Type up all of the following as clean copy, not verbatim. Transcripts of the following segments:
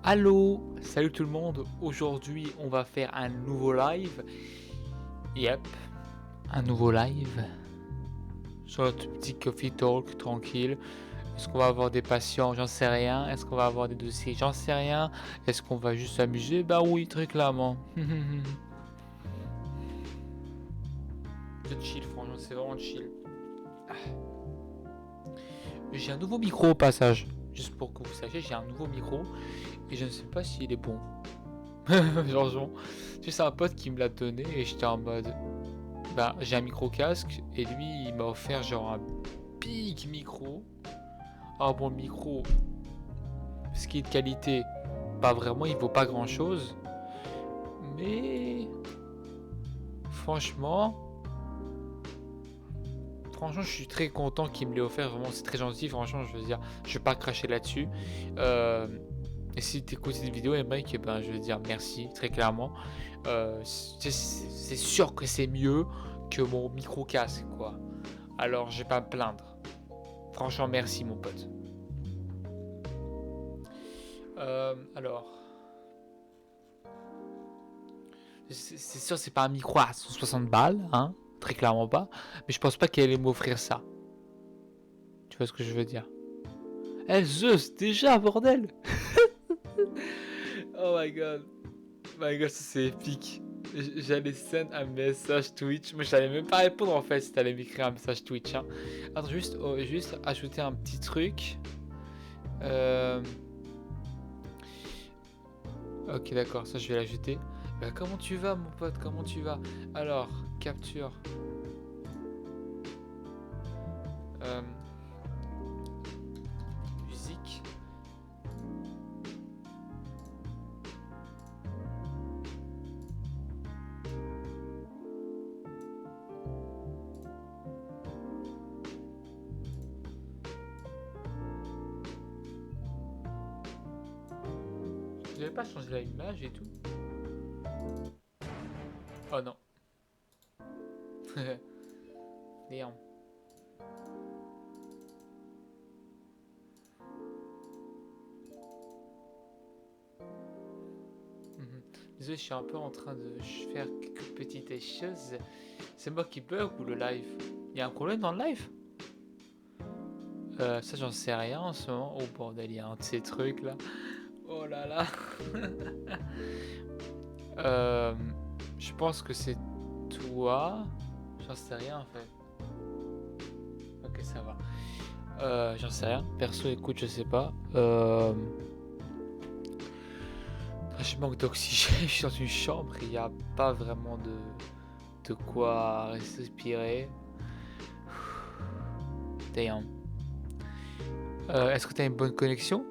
Allô, salut tout le monde. Aujourd'hui, on va faire un nouveau live. Yep, un nouveau live sur notre petit coffee talk tranquille. Est-ce qu'on va avoir des patients? J'en sais rien. Est-ce qu'on va avoir des dossiers? J'en sais rien. Est-ce qu'on va juste s'amuser? Bah oui, très clairement. C'est chill, franchement, c'est vraiment chill. J'ai un nouveau micro au passage. Juste pour que vous sachiez, j'ai un nouveau micro et je ne sais pas s'il est bon. Genre, c'est un pote qui me l'a donné et j'étais en mode. Bah, j'ai un micro casque et lui il m'a offert genre un big micro. Alors bon, le micro, ce qui est de qualité, pas vraiment, il vaut pas grand chose. Mais franchement, franchement, je suis très content qu'il me l'ait offert. Vraiment, c'est très gentil. Franchement, je veux dire, je vais pas cracher là-dessus. Euh, et si tu écoutes cette vidéo, et mec, ben, je veux dire merci, très clairement. C'est sûr que c'est mieux que mon micro casque, quoi. Alors, je vais pas me plaindre. Franchement, merci, mon pote. Alors, c'est sûr, c'est pas un micro à 160 balles, hein, très clairement pas. Mais je pense pas qu'elle allait m'offrir ça. Tu vois ce que je veux dire? Eh, Zeus, déjà, bordel! Oh my god. My god, ça c'est épique. J'allais send un message Twitch. Moi, j'allais même pas répondre en fait si t'allais m'écrire un message Twitch. Hein. Attends, juste ajouter un petit truc. Euh... Ok, d'accord, ça je vais l'ajouter. Bah, comment tu vas, mon pote? Comment tu vas? Alors, capture. Euh, musique. Je devais pas changer l'image et tout. Oh non. Damn. Mhm. Désolé, je suis un peu en train de faire quelques petites choses. C'est moi qui bug ou le live? Il y a un problème dans le live? Ça, j'en sais rien en ce moment. Oh bordel, il y a un de ces trucs là. Oh là là. Euh, je pense que c'est toi. J'en sais rien en fait. Ok, ça va. J'en sais rien. Perso, écoute, je sais pas. Je manque d'oxygène. Je suis dans une chambre. Il n'y a pas vraiment de quoi respirer. Damn. Est-ce que tu as une bonne connexion?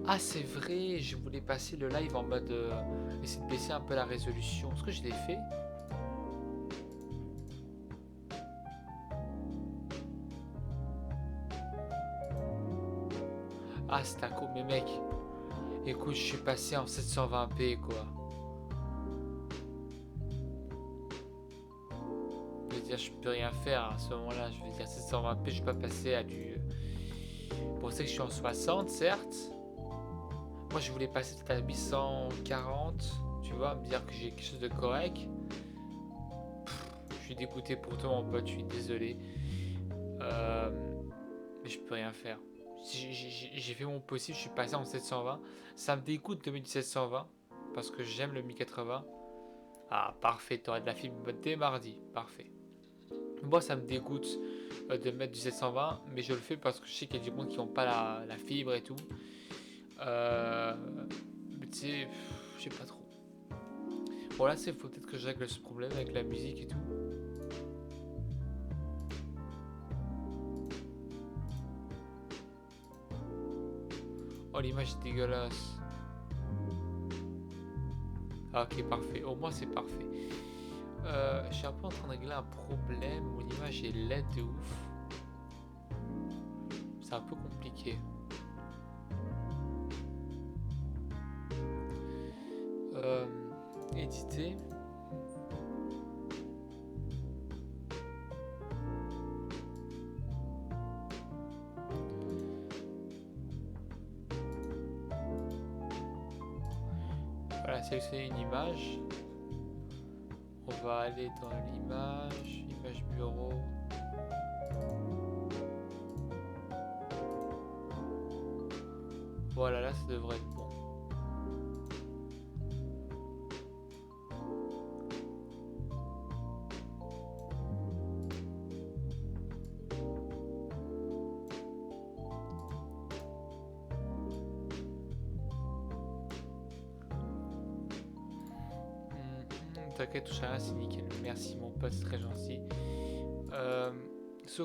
Ah, c'est vrai, je voulais passer le live en mode essayer de baisser un peu la résolution. Est-ce que je l'ai fait? Ah, c'est un coup, mais mec, écoute, je suis passé en 720p quoi. Je veux dire, je peux rien faire à ce moment-là. Je veux dire, 720p, je peux pas passer à du. Bon, c'est que je suis en 60, certes. Moi, je voulais passer peut-être à 840, tu vois, me dire que j'ai quelque chose de correct. Je suis dégoûté pour toi, mon pote, je suis désolé. Euh, mais je peux rien faire. J'ai fait mon possible, je suis passé en 720. Ça me dégoûte de mettre du 720 parce que j'aime le 1080. Ah, parfait, t'aurais de la fibre dès mardi. Parfait. Moi, ça me dégoûte de mettre du 720, mais je le fais parce que je sais qu'il y a du monde qui n'ont pas la fibre et tout. Euh, mais tu sais, je sais pas trop. Bon, là, c'est faut peut-être que je règle ce problème avec la musique et tout. Oh, l'image est dégueulasse. Ah, ok, parfait. Au moins, c'est parfait. Je suis un peu en train de régler un problème. Mon image est laide de ouf. C'est un peu compliqué. Euh, Éditer. sélectionner une image. On va aller dans l'image, image bureau. Voilà, là ça devrait être bon. T'inquiète, touche à rien, c'est nickel. Merci mon pote, c'est très gentil.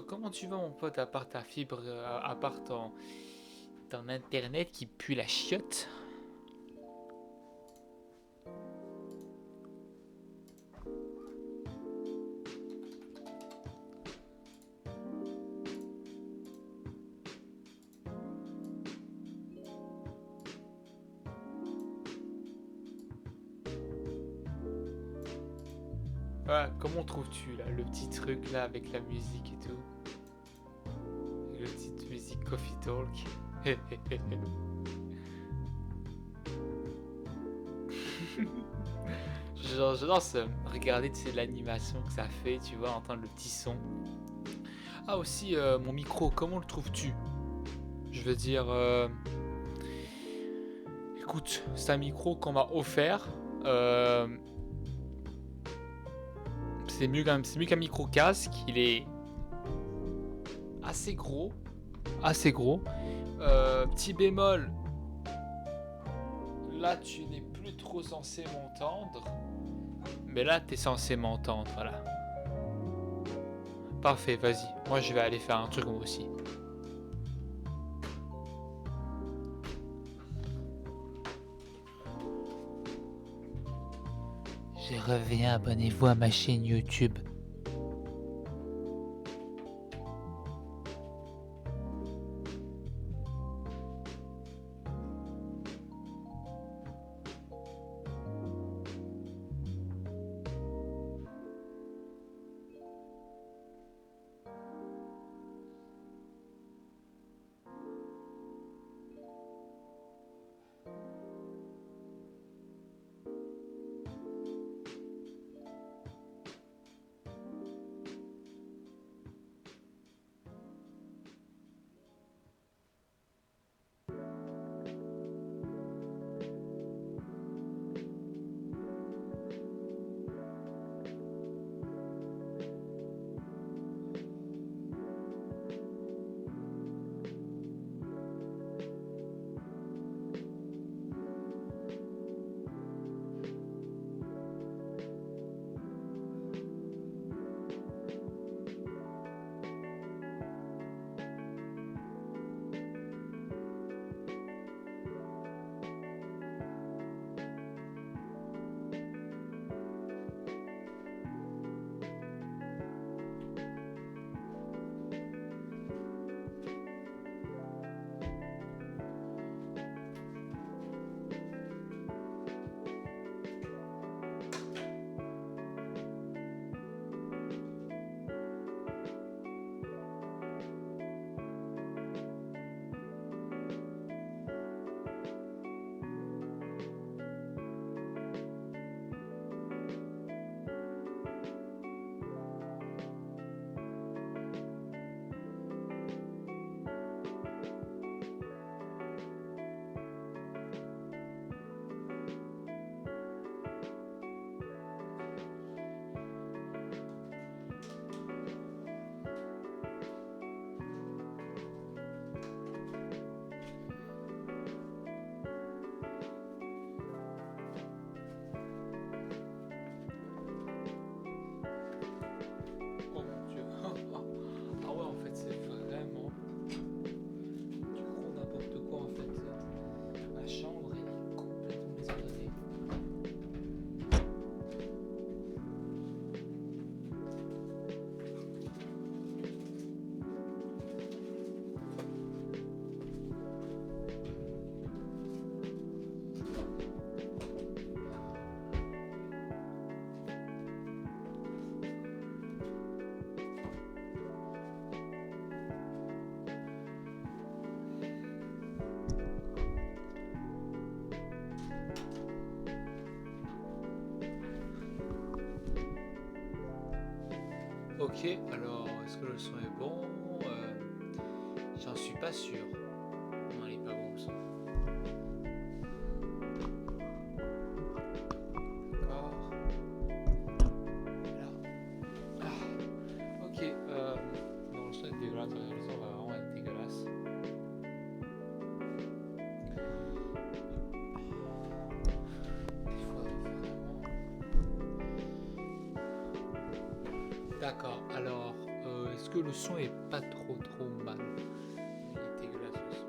Comment tu vas mon pote, à part ta fibre, à part ton internet qui pue la chiotte? Voilà, comment trouves-tu là le petit truc là avec la musique et tout? Le petite musique Coffee Talk. Genre, j'adore regarder l'animation que ça fait, tu vois, entendre le petit son. Ah aussi, mon micro, comment le trouves-tu? Je veux dire, écoute, c'est un micro qu'on m'a offert. C'est mieux qu'un micro casque. Il est assez gros, assez gros. Petit bémol, là tu n'es plus trop censé m'entendre, mais là t'es censé m'entendre, voilà. Parfait, vas-y. Moi je vais aller faire un truc moi aussi. Je reviens, abonnez-vous à ma chaîne YouTube. Ok, alors est-ce que le son est bon? J'en suis pas sûr. Non, il est pas bon le son. D'accord. Là. Ah. Ok, non, le son est dégueulasse. Le son va vraiment être dégueulasse. Il faudrait vraiment. D'accord, alors est-ce que le son est pas trop mal? Il est dégueulasse le son.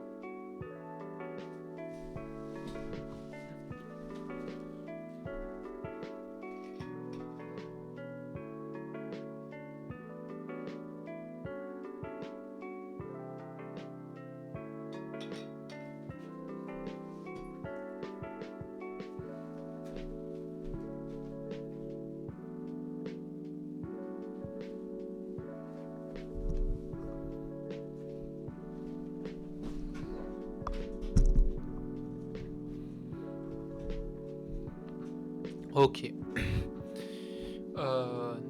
Ok.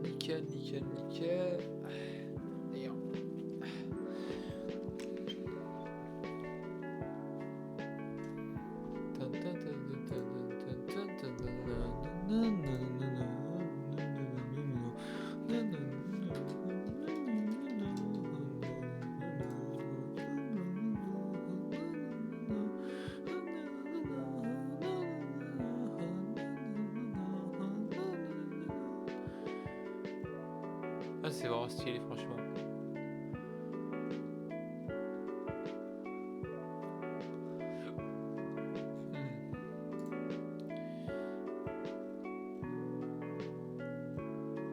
Nickel, nickel, nickel. D'ailleurs. Ah, c'est vraiment stylé, franchement.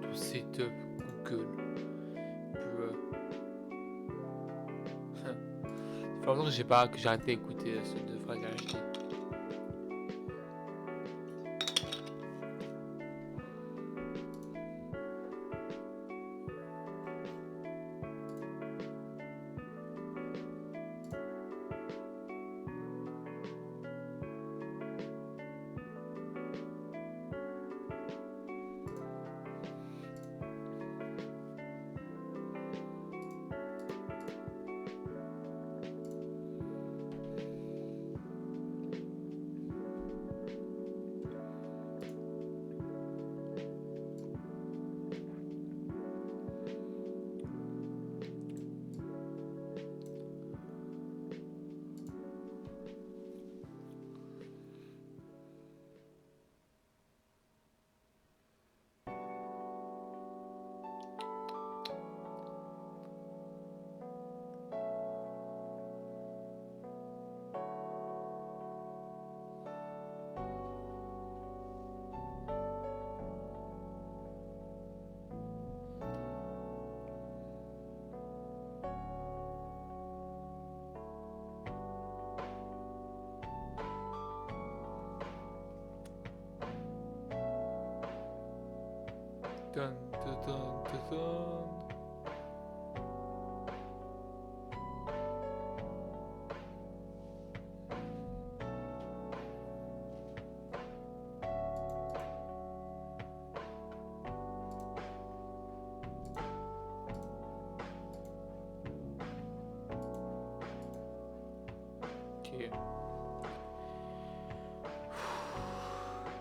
Ton setup Google peut. Ça fait longtemps que j'ai arrêté d'écouter ce deux phrases RHD. Dun, dun, dun, dun, dun. Ok.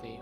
Damn.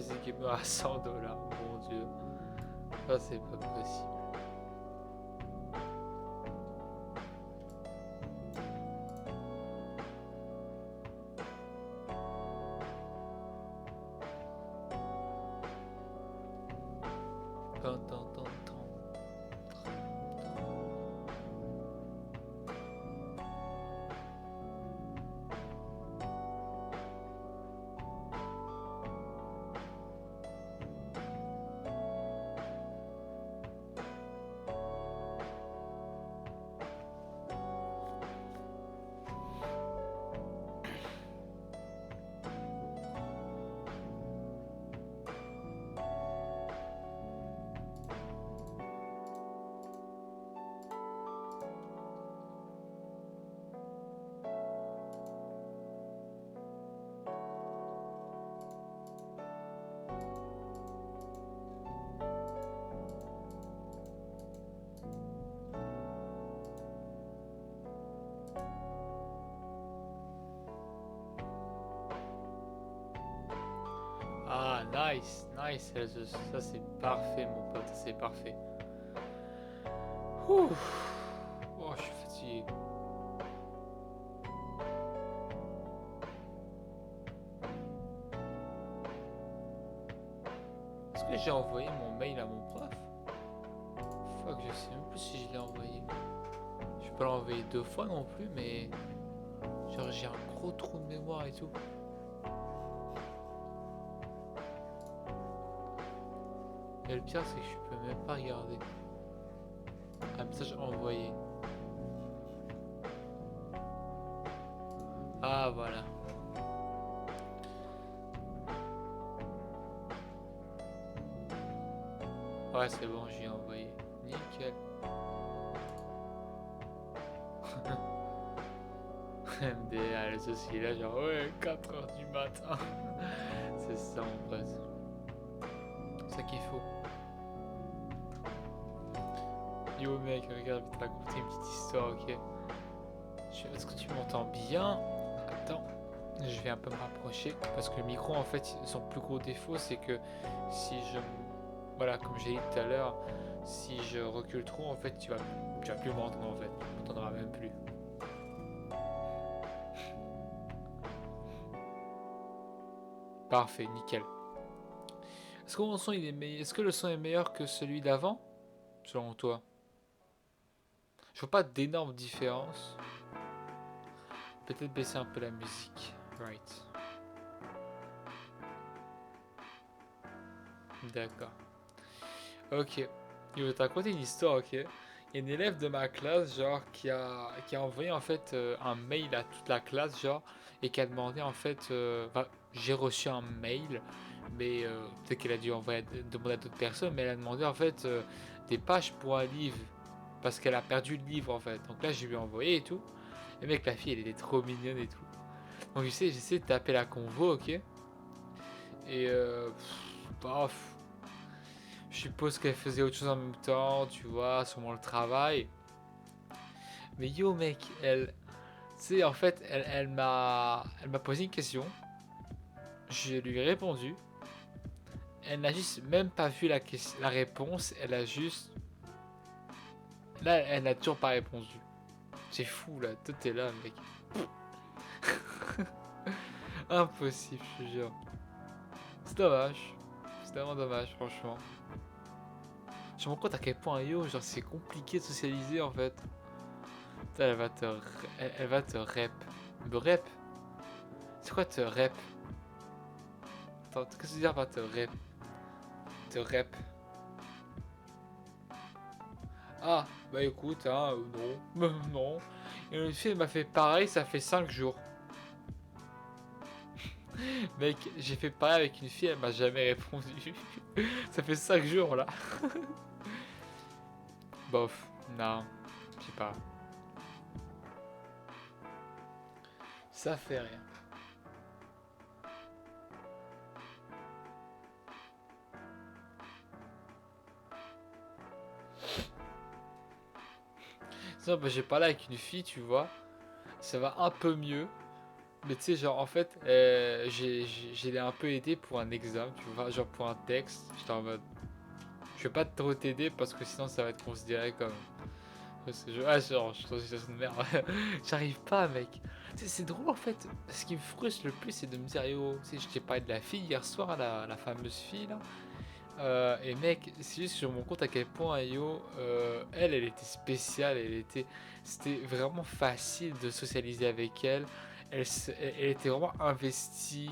PC gamer à 100 $. Mon dieu. Ça, c'est pas possible. Tan, tan, tan, tan. Ah, nice, nice, Elsus. Ça, c'est parfait, mon pote, c'est parfait. Ouh. Oh, je suis fatigué. Est-ce que j'ai envoyé mon mail à mon prof? Fuck, je sais même plus si je l'ai envoyé. Je peux l'envoyer 2 fois non plus, mais genre j'ai un gros trou de mémoire et tout. Et le pire, c'est que je peux même pas regarder. Un message envoyé. Ah, voilà. Ouais, c'est bon, j'ai envoyé. Nickel. MDA, les aussi là, genre, ouais, 4 h du matin. C'est ça, mon pote. C'est ça qu'il faut. Yo, mec, regarde, je vais te raconter une petite histoire, ok? Est-ce que tu m'entends bien? Attends, je vais un peu me rapprocher. Parce que le micro, en fait, son plus gros défaut, c'est que si je... Voilà, comme j'ai dit tout à l'heure, si je recule trop, en fait, tu vas plus m'entendre, en fait. Tu m'entendras même plus. Parfait, nickel. Est-ce que mon son, il est meilleur? Est-ce que le son est meilleur que celui d'avant, selon toi? Je vois pas d'énormes différences. Peut-être baisser un peu la musique. Right. D'accord. Ok. Je vais te raconter une histoire, ok? Il y a une élève de ma classe, genre, qui a envoyé en fait un mail à toute la classe, genre, et qui a demandé en fait. Enfin, j'ai reçu un mail, mais peut-être qu'elle a dû demander à d'autres personnes, mais elle a demandé en fait des pages pour un livre, parce qu'elle a perdu le livre en fait. Donc là, je lui ai envoyé et tout. Et mec, la fille, elle était trop mignonne et tout. Donc j'essaie de taper la convo, ok? Et bof. Je suppose qu'elle faisait autre chose en même temps, tu vois, sûrement le travail. Mais yo mec, tu sais, en fait, elle m'a posé une question. Je lui ai répondu. Elle n'a juste même pas vu la réponse. Elle a juste... Là, elle n'a toujours pas répondu. C'est fou là, tout est là mec. Impossible, je te jure. C'est dommage. C'est vraiment dommage, franchement. Je me rends compte à quel point yo, genre c'est compliqué de socialiser en fait. Putain, elle va te rep. Me rep? C'est quoi te rep? Attends, qu'est-ce que tu veux dire par te rep? Te rep. Ah, bah écoute, hein, non. Non. Et le film m'a fait pareil, ça fait 5 jours. Mec, j'ai fait pareil avec une fille, elle m'a jamais répondu. Ça fait 5 jours là. Bof, non, je sais pas. Ça fait rien. Sinon, bah, j'ai parlé avec une fille, tu vois. Ça va un peu mieux. Mais tu sais, genre, en fait, j'ai un peu aidé pour un examen, tu vois, genre pour un texte. J'étais en mode, je vais pas trop t'aider parce que sinon ça va être considéré comme. Genre, je suis dans une situation de merde. J'arrive pas, mec. C'est drôle en fait. Ce qui me frustre le plus, c'est de me dire, yo, tu sais, je t'ai parlé de la fille hier soir, la fameuse fille là. Et mec, c'est juste que je me rends compte à quel point Yo, elle était spéciale, c'était vraiment facile de socialiser avec elle. Elle était vraiment investie.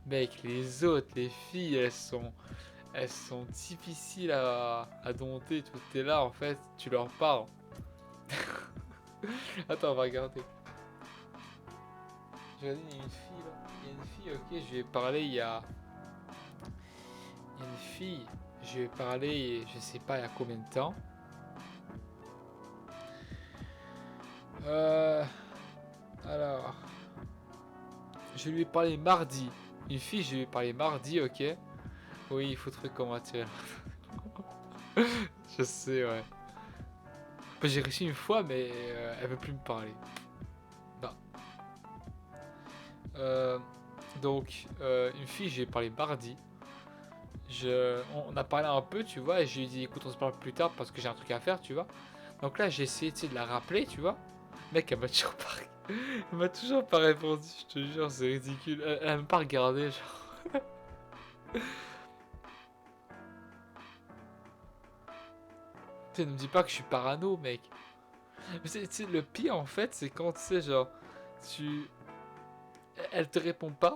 Mec, les autres, les filles, elles sont difficiles à dompter. Tout est là, en fait, tu leur parles. Attends, on va regarder. Je regarde, il y a une fille là. Il y a une fille, ok, je lui ai parlé il y a une fille, je lui ai parlé, je sais pas il y a combien de temps. Euh, alors, je lui ai parlé mardi. Une fille, je lui ai parlé mardi, ok. Oui, il faut trouver comment tirer. Je sais, ouais. J'ai réussi une fois, mais elle veut plus me parler. Non. Euh, une fille, je lui ai parlé mardi. On a parlé un peu, tu vois, et je lui ai dit, écoute, on se parle plus tard parce que j'ai un truc à faire, tu vois. Donc là, j'ai essayé, tu sais, de la rappeler, tu vois. Mec, elle m'a toujours pas, elle m'a toujours pas répondu, je te jure, c'est ridicule. Elle m'a pas regardé, genre. Tu sais, ne me dis pas que je suis parano, mec. Mais tu sais, le pire, en fait, c'est quand, tu sais, genre, tu... Elle te répond pas,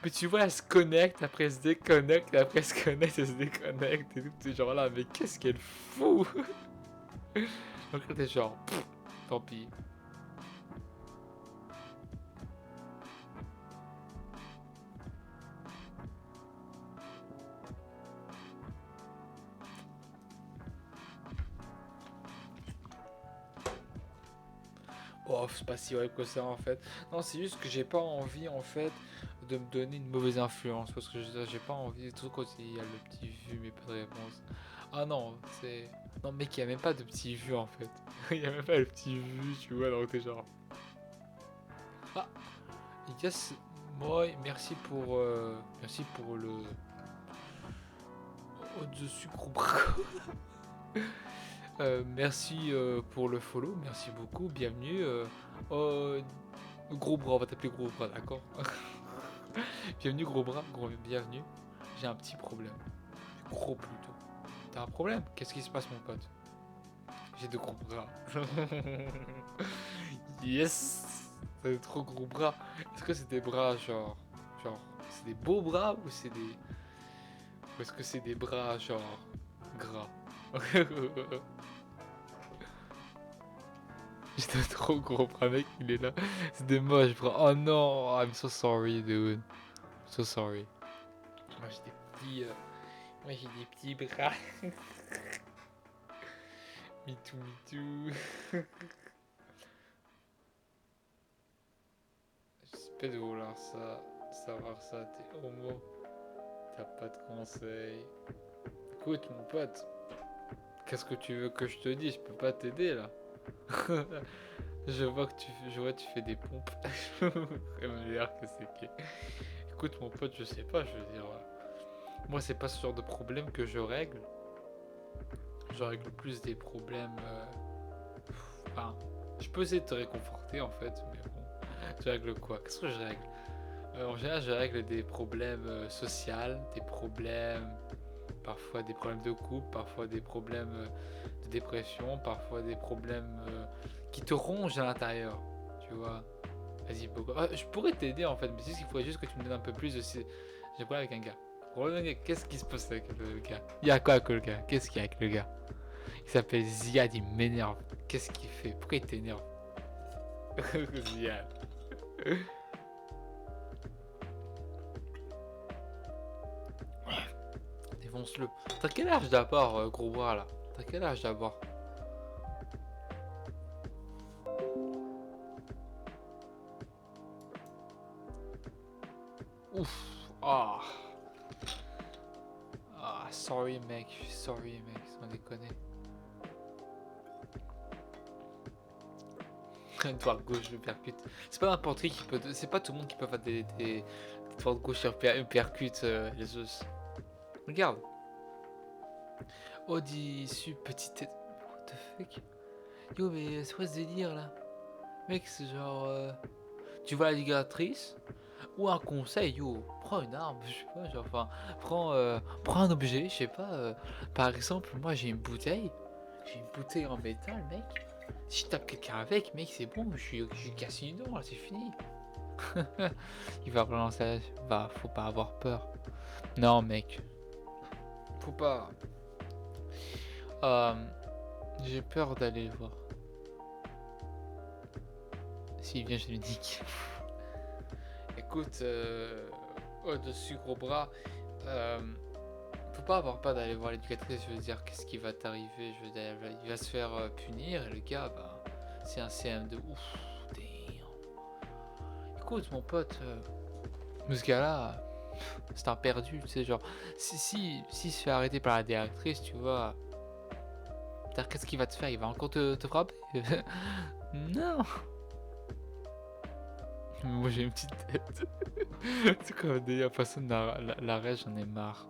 mais tu vois, elle se connecte, après elle se déconnecte, après elle se connecte, elle se déconnecte, et tout, t'es genre là, mais qu'est-ce qu'elle fout. Donc là, t'es genre, tant pis. Oh, c'est pas si vrai que ça en fait. Non, c'est juste que j'ai pas envie en fait de me donner une mauvaise influence parce que j'ai pas envie, tout quand il y a le petit vu mais pas de réponse. Ah non, c'est. Non, mec, il y a même pas de petit vu en fait. Il y a même pas le petit vu, tu vois, donc t'es genre. Ah, yes, moi, merci pour le. Au-dessus, gros bras. Merci pour le follow, merci beaucoup, bienvenue. Oh, gros bras, on va t'appeler gros bras, d'accord. Bienvenue gros bras, bienvenue. J'ai un petit problème. Gros plutôt. T'as un problème? Qu'est-ce qui se passe mon pote? J'ai de gros bras. Yes. T'as de trop gros bras. Est-ce que c'est des bras genre c'est des beaux bras ou c'est des ou est-ce que c'est des bras genre gras? J'ai de trop gros bras mec, il est là. C'est des moches bras. Oh non, I'm so sorry dude. So sorry. Moi j'ai des petits moi j'ai des petits bras. Me too, me too. J'espère de vouloir ça, savoir ça, t'es homo, t'as pas de conseils. Écoute mon pote, qu'est-ce que tu veux que je te dise? Je peux pas t'aider là. Je vois que tu fais des pompes. Ça me l'air que c'est que. Écoute mon pote, je sais pas, je veux dire. Moi c'est pas ce genre de problème que je règle. Je règle plus des problèmes. Enfin, je peux essayer de te réconforter en fait, mais bon. Je règle quoi? Qu'est-ce que je règle? En général, je règle des problèmes sociaux, des problèmes, parfois des problèmes de couple, parfois des problèmes de dépression, parfois des problèmes qui te rongent à l'intérieur. Tu vois? Vas-y, pourquoi? Je pourrais t'aider en fait, mais c'est ce qu'il faudrait juste que tu me donnes un peu plus de. J'ai un problème avec un gars. Qu'est-ce qui se passe avec le gars? Il y a quoi avec le gars? Qu'est-ce qu'il y a avec le gars? Il s'appelle Ziad, il m'énerve. Qu'est-ce qu'il fait? Pourquoi il t'énerve? Ziad. Défonce-le. T'as quel âge d'abord, gros bras là? T'as quel âge d'abord? Ouf. Ah. Ah, sorry mec. Sorry mec, sans déconner. Droite gauche, le percute. C'est pas n'importe qui peut. C'est pas tout le monde qui peut faire des droite gauche et percute les os. Regarde. Au-dessus, petite tête. What the fuck? Yo, mais c'est quoi ce délire là? Mec, c'est genre. Tu vois la ligatrice? Ou un conseil, yo, prends une arme, je sais pas, genre, enfin, prends un objet, je sais pas. Par exemple, moi j'ai une bouteille en métal, mec. Si je tape quelqu'un avec, mec, c'est bon, je casse une dent, là, c'est fini. Il va relancer, bah, faut pas avoir peur. Non, mec, faut pas. Euh, j'ai peur d'aller le voir. S'il vient, je lui nique. Écoute, au-dessus, gros bras. Euh, Faut pas avoir peur d'aller voir l'éducatrice, je veux dire, qu'est-ce qui va t'arriver, je veux dire, il va se faire punir, et le gars, bah, c'est un CM de ouf, damn. Écoute, mon pote, ce gars-là, c'est un perdu, tu sais, genre, si se fait arrêter par la directrice, tu vois, qu'est-ce qu'il va te faire? Il va encore te frapper? Non! Moi j'ai une petite tête. C'est quoi le délire? Personne la rage, j'en ai marre.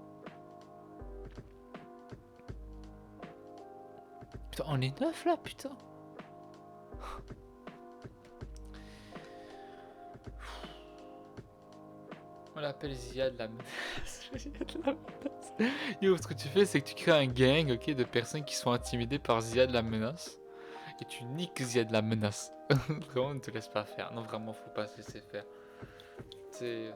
Putain, on est 9 là, putain! On l'appelle Ziad la menace. Ziad la menace. Yo, ce que tu fais, c'est que tu crées un gang, ok, de personnes qui sont intimidées par Ziad la menace. Et tu niques Ziad la menace. Vraiment, ne te laisse pas faire. Non, vraiment, faut pas se laisser faire. Tu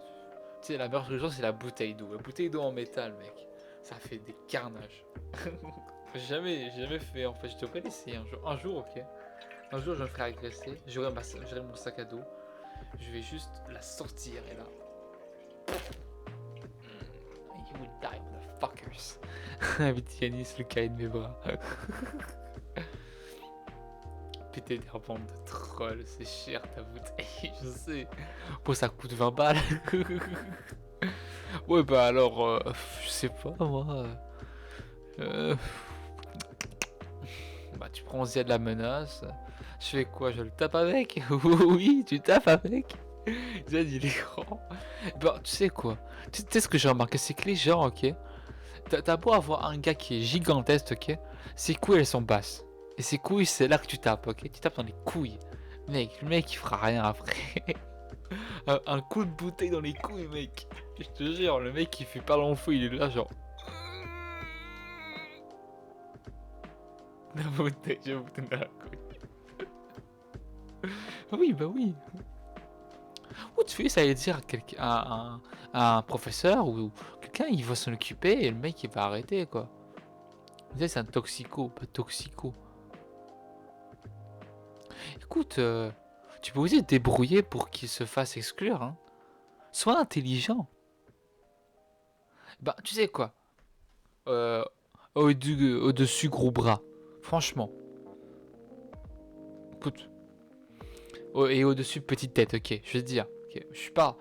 sais, la meilleure solution, c'est la bouteille d'eau. La bouteille d'eau en métal, mec. Ça fait des carnages. J'ai jamais fait, en fait. Je devrais l'essayer un jour. Un jour, ok. Un jour, je me ferai agresser. J'aurai mon sac à dos. Je vais juste la sortir et là. You will die, motherfuckers. Vite Yanis, le cahier de mes bras. Péter des bandes de trolls, c'est cher ta bouteille, je sais. Bon, ça coûte 20 balles. Ouais, bah alors, je sais pas moi. Bah, tu prends Zia de la menace. Je fais quoi? Je le tape avec? Oui, tu tapes avec. Zed, il est grand. Bah, tu sais quoi? Tu sais ce que j'ai remarqué, c'est que les gens, ok? T'as beau avoir un gars qui est gigantesque, ok? Ses couilles, elles sont basses. Et ses couilles, c'est là que tu tapes, ok? Tu tapes dans les couilles. Mec, le mec, il fera rien après. Un coup de bouteille dans les couilles, mec. Je te jure, le mec, il fait pas long fou, il est là, genre. La bouteille, j'ai bouteille dans la couille. Ah oui, bah oui. Ou tu fais ça allait dire à un professeur ou quelqu'un, il va s'en occuper et le mec, il va arrêter, quoi. Tu sais, c'est un toxico, pas toxico. Écoute, tu peux aussi te débrouiller pour qu'il se fasse exclure, hein. Sois intelligent. Bah, tu sais quoi? Euh, Au-dessus, gros bras. Franchement. Écoute. Et au-dessus, petite tête, ok. Je vais te dire. Ok, je suis pas.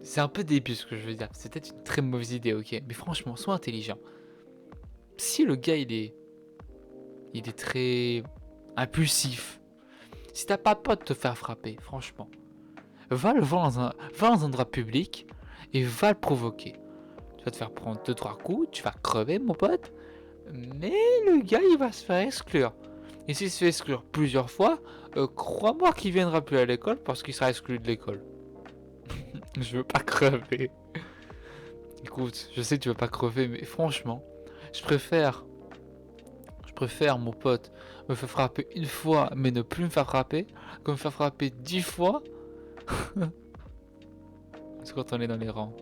C'est un peu débile ce que je veux dire. C'est peut-être une très mauvaise idée, ok. Mais franchement, sois intelligent. Si le gars, il est très impulsif. Si t'as pas peur de te faire frapper, franchement. Va le voir va dans un endroit public et va le provoquer. Tu vas te faire prendre 2-3 coups, tu vas crever, mon pote. Mais le gars, il va se faire exclure. Et s'il se fait exclure plusieurs fois, crois-moi qu'il viendra plus à l'école parce qu'il sera exclu de l'école. Je veux pas crever. Écoute, je sais que tu veux pas crever, mais franchement, je préfère, mon pote, me faire frapper une fois, mais ne plus me faire frapper, que me faire frapper 10 fois. C'est quand on est dans les rangs.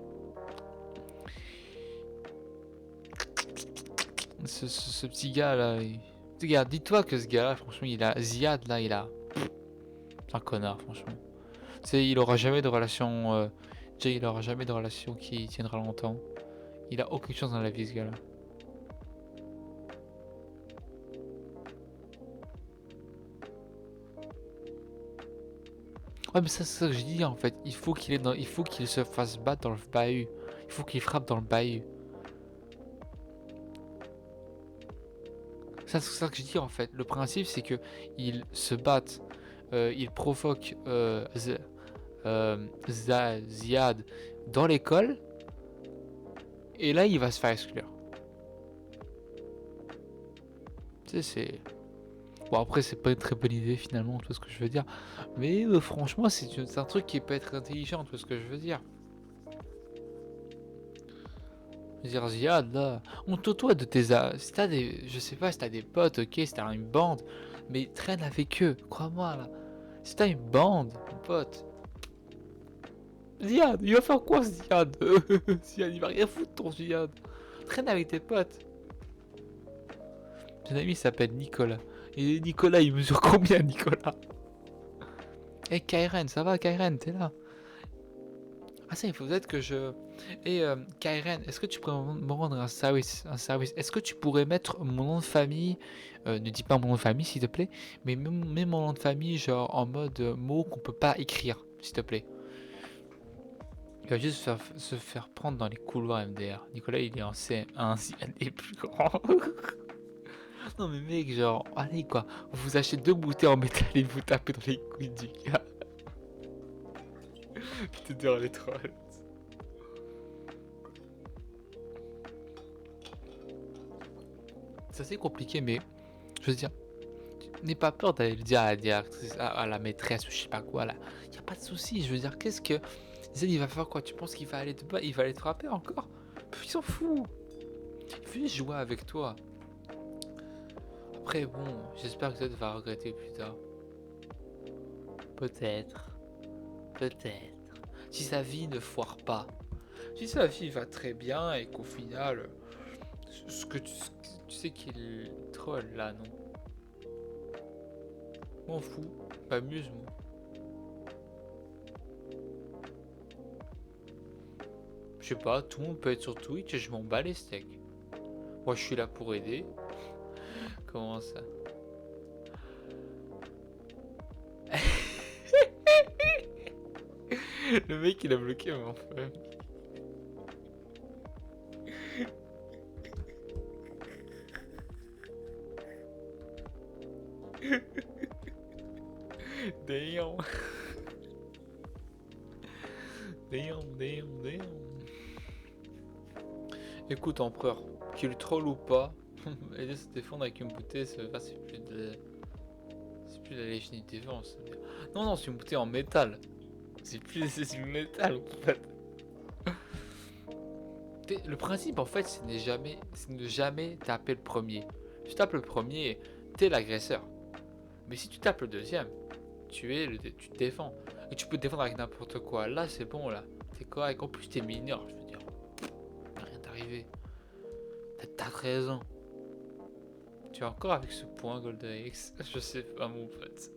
Ce petit gars là, regarde, dis-toi que ce gars là, franchement, il a Ziad là, c'est un connard, franchement. Tu sais, il aura jamais de relation, il aura jamais de relation qui tiendra longtemps. Il a aucune chance dans la vie, ce gars là. Ouais, mais ça, c'est ça que je dis en fait. Il faut qu'il se fasse battre dans le bahut. Il faut qu'il frappe dans le bahut. Ça, c'est ça que je dis en fait. Le principe, c'est que ils se battent il provoque Ziad dans l'école, et là il va se faire exclure. Tu sais, c'est... Bon, après, c'est pas une très bonne idée finalement, tu vois ce que je veux dire. Mais franchement, c'est un truc qui peut être intelligent, tu vois ce que je veux dire. Je veux dire, Ziad, là, honte-toi de tes... Si t'as des... Je sais pas, si t'as des potes, ok, si t'as une bande, mais traîne avec eux, crois-moi, là. Si t'as une bande, mon pote... Ziad, il va faire quoi, Ziad? Ziad, il va rien foutre, ton Ziad. Traîne avec tes potes. Mon ami s'appelle Nicolas. Et Nicolas, il mesure combien, Nicolas? Eh, Kairen, ça va, Kairen, t'es là? Ah ça, il faut peut-être que je... Et Kairen, est-ce que tu pourrais me rendre un service, Est-ce que tu pourrais mettre mon nom de famille, ne dis pas mon nom de famille s'il te plaît, mais mets mon nom de famille genre en mode mot qu'on peut pas écrire, s'il te plaît. Il va juste se faire prendre dans les couloirs MDR. Nicolas, il est en CM1, il est plus grand. Non mais mec, genre, allez quoi, vous achetez 2 bouteilles en métal et vous tapez dans les couilles du gars. Putain, dur les trolls. C'est assez compliqué, mais je veux dire, n'aie pas peur d'aller le dire à la directrice, à la maîtresse ou je sais pas quoi là. Y a pas de souci. Je veux dire, qu'est-ce que Zen il va faire quoi? Tu penses qu'il va aller il va aller te frapper encore? Il s'en fout. Il veut juste jouer avec toi. Après bon, j'espère que Zen va regretter plus tard. Peut-être, peut-être. Si sa vie ne foire pas, si sa vie va très bien et qu'au final, ce que tu sais qu'il troll là, non? M'en fous, m'amuse-moi. Je sais pas, tout le monde peut être sur Twitch et je m'en bats les steaks. Moi je suis là pour aider. Comment ça? Le mec il a bloqué mon frère. Damn. Damn. Écoute empereur, qu'il troll ou pas, aider se défendre avec une bouteille, c'est plus de... C'est plus de la légitime défense. Non, c'est une bouteille en métal. C'est du métal en fait. Le principe en fait c'est ne jamais taper le premier. Si tu tapes le premier, t'es l'agresseur. Mais si tu tapes le deuxième, tu te défends. Et tu peux te défendre avec n'importe quoi. Là c'est bon là. T'es correct. En plus t'es mineur, je veux dire. Rien t'arriver. T'as 13 ans. Tu es encore avec ce point Golden X. Je sais pas mon pote.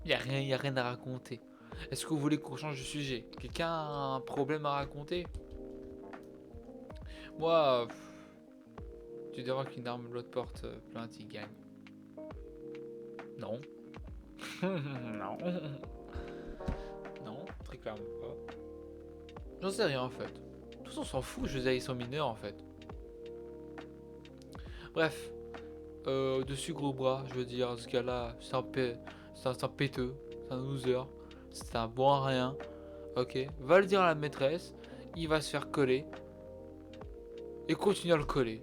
y a rien à raconter. Est-ce que vous voulez qu'on change de sujet? Quelqu'un a un problème à raconter? Moi, tu diras qu'une arme l'autre porte plainte, il gagne. Non. Non. Non, très clairement pas. J'en sais rien en fait. De toute façon, on s'en fout, je veux dire, ils sont mineurs en fait. Bref. Dessus gros bras, je veux dire, ce gars-là, c'est un péteux, c'est un loser, c'est un bon à rien. Ok, va le dire à la maîtresse, il va se faire coller. Et continue à le coller.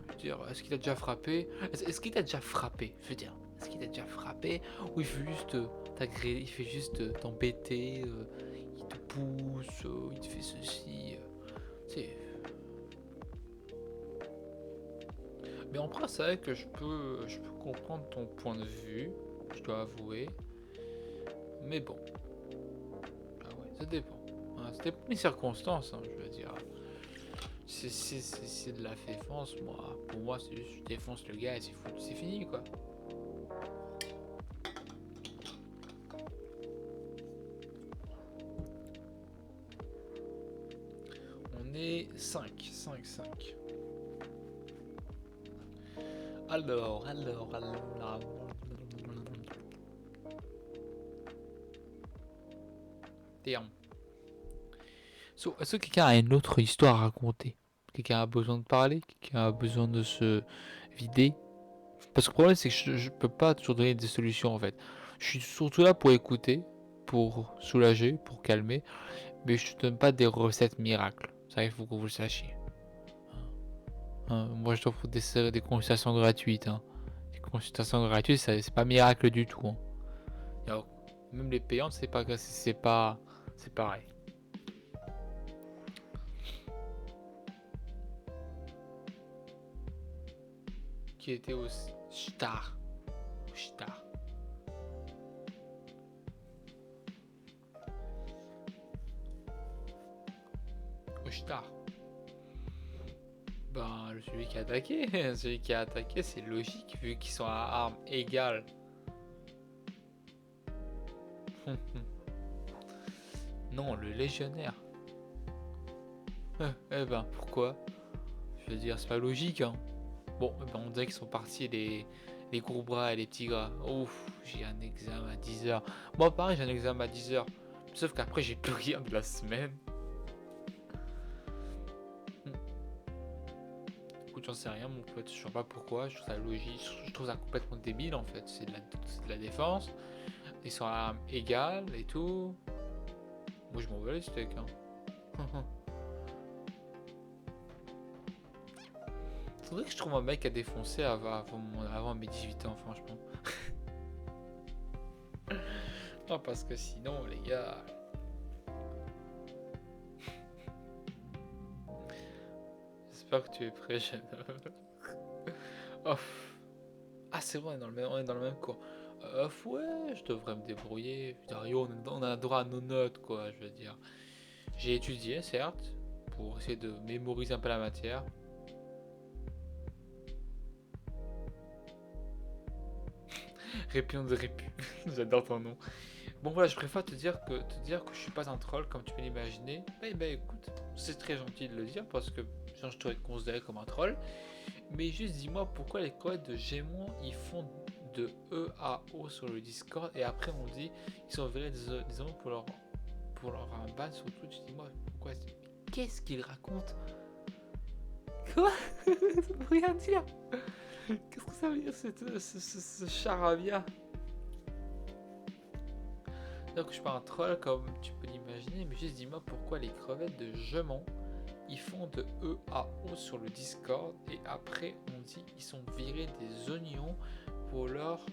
Je veux dire, est-ce qu'il a déjà frappé? Est-ce qu'il t'a déjà frappé? Je veux dire, est-ce qu'il t'a déjà frappé? Ou il fait juste il fait juste t'embêter, il te pousse, il te fait ceci. C'est... Mais en vrai, c'est vrai que je peux comprendre ton point de vue, je dois avouer. Mais bon, ah ouais, ça dépend. Hein, ça dépend des circonstances, hein, je veux dire. C'est de la défense, moi. Pour moi, c'est juste je défonce le gars et c'est fini, quoi. On est 5. Alors. Damn. So, est-ce que quelqu'un a une autre histoire à raconter? Quelqu'un a besoin de parler? Quelqu'un a besoin de se vider? Parce que le problème, c'est que je peux pas toujours donner des solutions en fait. Je suis surtout là pour écouter, pour soulager, pour calmer, mais je te donne pas des recettes miracles. Ça, il faut que vous le sachiez. Moi, je t'offre des consultations gratuites. Les consultations gratuites, c'est pas miracle du tout. Alors, même les payantes, c'est pareil. Qui était au Star. Star. Au Star. Ben, celui qui a attaqué, celui qui a attaqué, c'est logique vu qu'ils sont à armes égales. Non, le légionnaire. Eh ben, pourquoi? Je veux dire, c'est pas logique, hein. Bon, eh ben, on dirait qu'ils sont partis les gros bras et les petits gras. Ouf, j'ai un examen à 10h. Moi, pareil, j'ai un examen à 10h. Sauf qu'après, j'ai plus rien de la semaine. Écoute, j'en sais rien, mon pote. Je sais pas pourquoi. Je trouve ça logique. Je trouve ça complètement débile, en fait. C'est de la défense. Ils sont à armes égales et tout. Moi, je m'en veux les steaks, hein. Faudrait que je trouve un mec à défoncer avant mes 18 ans, franchement. Non, parce que sinon, les gars. J'espère que tu es prêt, jeune homme. Oh. Ah, c'est vrai, on est dans le même cours. Ouais, je devrais me débrouiller. Dario, on a droit à nos notes, quoi, je veux dire. J'ai étudié, certes, pour essayer de mémoriser un peu la matière. Répion de Répu. J'adore ton nom. Bon voilà, je préfère te dire que je suis pas un troll comme tu peux l'imaginer. Ben écoute, c'est très gentil de le dire parce que sinon je t'aurais considéré comme un troll. Mais juste dis-moi pourquoi les codes de Gémon ils font de E à O sur le Discord et après on dit ils sont virés des hommes pour leur un ban sur Twitch. Dis-moi pourquoi. Qu'est-ce qu'ils racontent? Quoi? Ça veut rien dire. Qu'est-ce que ça veut dire ce charabia? Donc je suis pas un troll comme tu peux l'imaginer, mais juste dis-moi pourquoi les crevettes de Gemont ils font de E à O sur le Discord et après on dit ils sont virés des oignons pour leur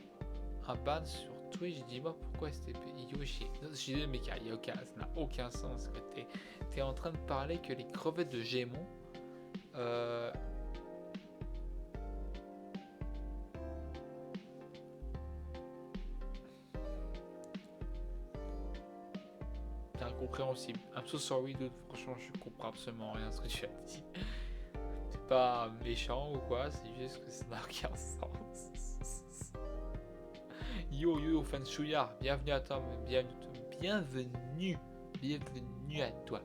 un ban sur Twitch. Dis-moi pourquoi STP. J'ai dit mais ça n'a aucun sens. T'es en train de parler que les crevettes de Gémon c'est incompréhensible. I'm so sorry dude, franchement je comprends absolument rien à ce que tu as dit. C'est pas méchant ou quoi, c'est juste que ça n'a aucun sens. Yo Fanshuya, bienvenue à toi, bienvenue à toi.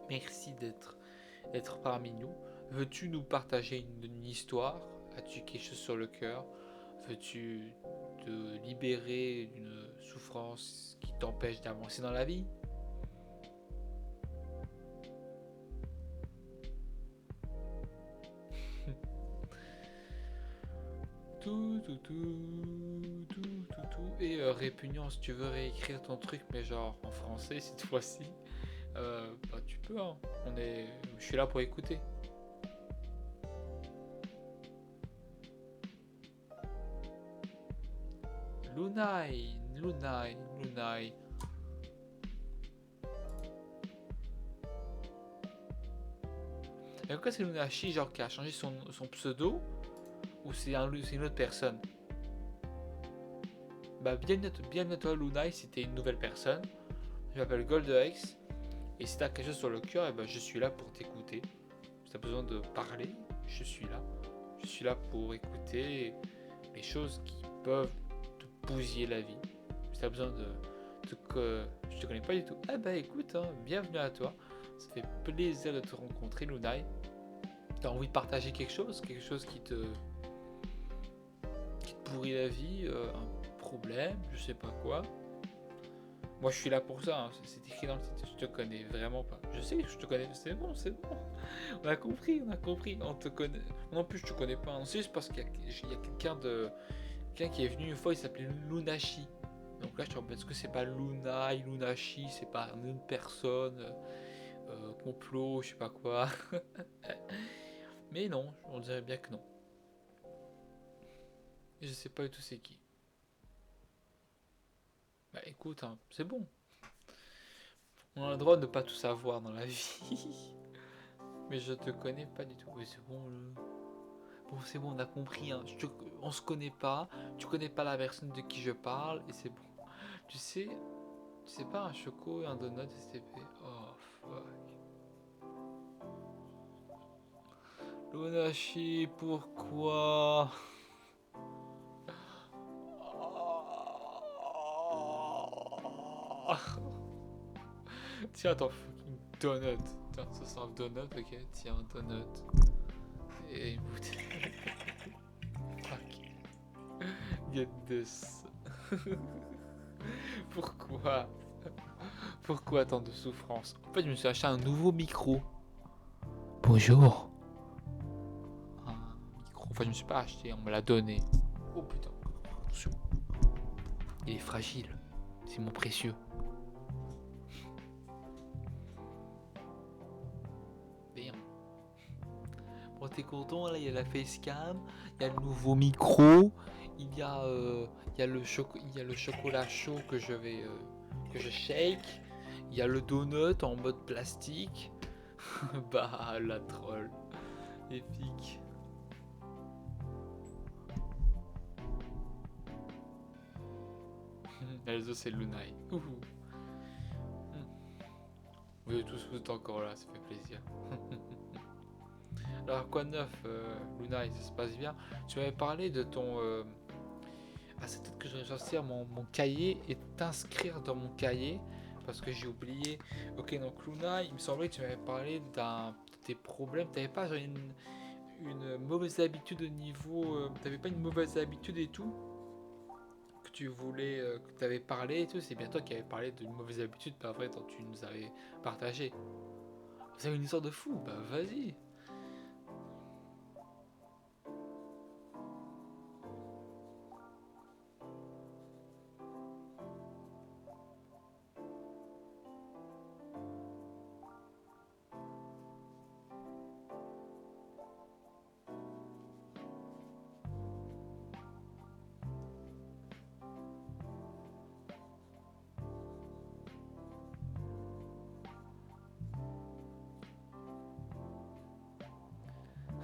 Merci d'être parmi nous. Veux-tu nous partager une histoire? As-tu quelque chose sur le cœur? Veux-tu te libérer d'une souffrance qui t'empêche d'avancer dans la vie? Tout. Et répugnant, si tu veux réécrire ton truc, mais genre en français cette fois-ci, bah tu peux, hein. Je suis là pour écouter. Lunai. Et pourquoi c'est Lunashi genre qui a changé son pseudo ou c'est une autre personne? Bah bienvenue à toi Lunai si t'es une nouvelle personne. Je m'appelle Goldex et si t'as quelque chose sur le cœur, et ben je suis là pour t'écouter. Si t'as besoin de parler, je suis là. Je suis là pour écouter les choses qui peuvent te bousiller la vie. Si t'as besoin que je te connais pas du tout, eh ben écoute, hein, bienvenue à toi. Ça fait plaisir de te rencontrer, Lunai. T'as envie de partager quelque chose qui te pourrit la vie, un problème, je sais pas quoi. Moi, je suis là pour ça, hein. C'est écrit dans le titre. Je te connais vraiment pas. Je sais que je te connais. C'est bon, c'est bon. On a compris, on a compris. On te connaît. Non plus, je te connais pas. C'est juste parce qu'il y a quelqu'un qui est venu une fois. Il s'appelait Lunashi. Donc là, je te rappelle, est-ce que c'est pas Lunai, Lunashi, c'est pas une personne, complot, je sais pas quoi. Mais non, on dirait bien que non. Et je sais pas du tout c'est qui. Bah écoute, hein, c'est bon. On a le droit de ne pas tout savoir dans la vie. Mais je te connais pas du tout. Oui, c'est bon. Bon, c'est bon, on a compris. Hein. On se connaît pas. Tu connais pas la personne de qui je parle. Et c'est bon. Tu sais pas un choco et un donut STP. Oh fuck. Lunashi, pourquoi? Tiens ton fucking donut. Tiens, ça sent un donut, ok? Tiens, un donut. Et une bouteille. Fuck. Get this. Pourquoi? Pourquoi tant de souffrance? En fait, je me suis acheté un nouveau micro. Bonjour. Un micro. Enfin, je me suis pas acheté, on me l'a donné. Oh putain. Attention. Il est fragile. C'est mon précieux. Bien. Bon, t'es content, là, il y a la facecam, il y a le nouveau micro, il y a le chocolat chaud que je shake, il y a le donut en mode plastique. Bah, la troll. Épique. Elzo, c'est Lunai. Ouhou. Vous êtes encore là, ça fait plaisir. Alors, quoi de neuf, Lunai, ça se passe bien? Tu m'avais parlé de ton. Ah, c'est peut-être que je vais sortir mon cahier et t'inscrire dans mon cahier parce que j'ai oublié. Ok, donc Luna, il me semblait que tu m'avais parlé de tes problèmes. T'avais pas genre, une mauvaise habitude au niveau. T'avais pas une mauvaise habitude et tout que tu voulais. Que t'avais parlé et tout. C'est bien toi qui avais parlé d'une mauvaise habitude, pas vrai, quand tu nous avais partagé. Vous avez une histoire de fou, bah vas-y.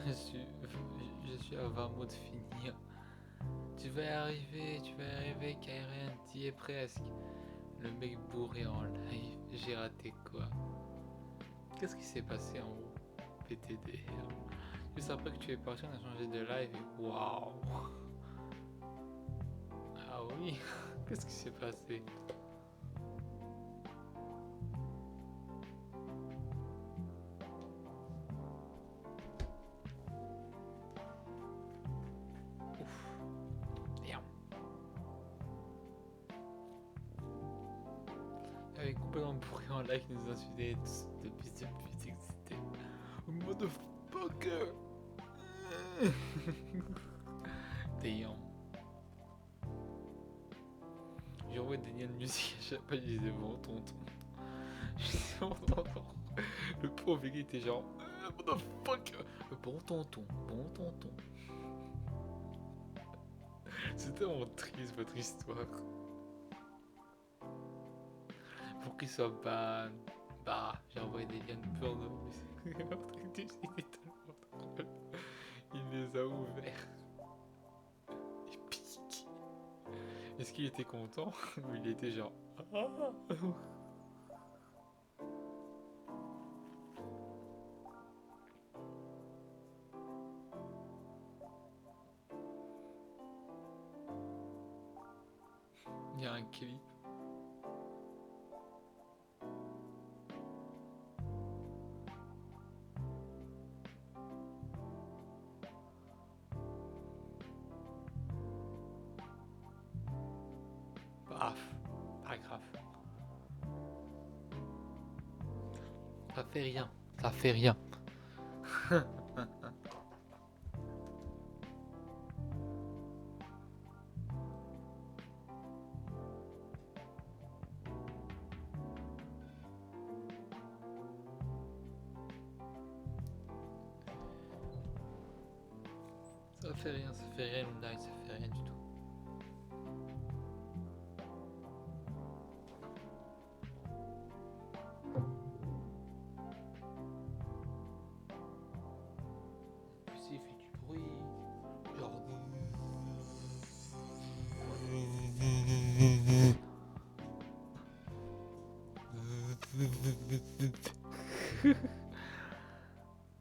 Je suis, je suis à 20 mots de finir. Tu vas y arriver, Kairen, t'y es presque. Le mec bourré en live, j'ai raté quoi? Qu'est-ce qui s'est passé en haut? PTDR. Juste après que tu es parti, on a changé de live et waouh! Ah oui, qu'est-ce qui s'est passé? Ouf, merde. Avec complètement bourré en live, nous insultait depuis c'était. Motherfucker! Damn. J'ai envoyé des liens de musique à chaque fois, je disais bon tonton. Je disais bon tonton. Le pauvre il était genre motherfucker! Bon tonton, bon tonton. C'est tellement triste votre histoire. Pour qu'il soit ban. Bah, j'ai envoyé des liens de porno. Il est tellement drôle. Il les a ouverts. Épique. Est-ce qu'il était content? Ou il était genre. Ah. Il y a un clip. Paf. Pas grave. Ça fait rien. Ça fait rien. Ça fait rien, ça fait rien, Lunai, ça fait rien du tout. En plus, il fait du bruit. Genre.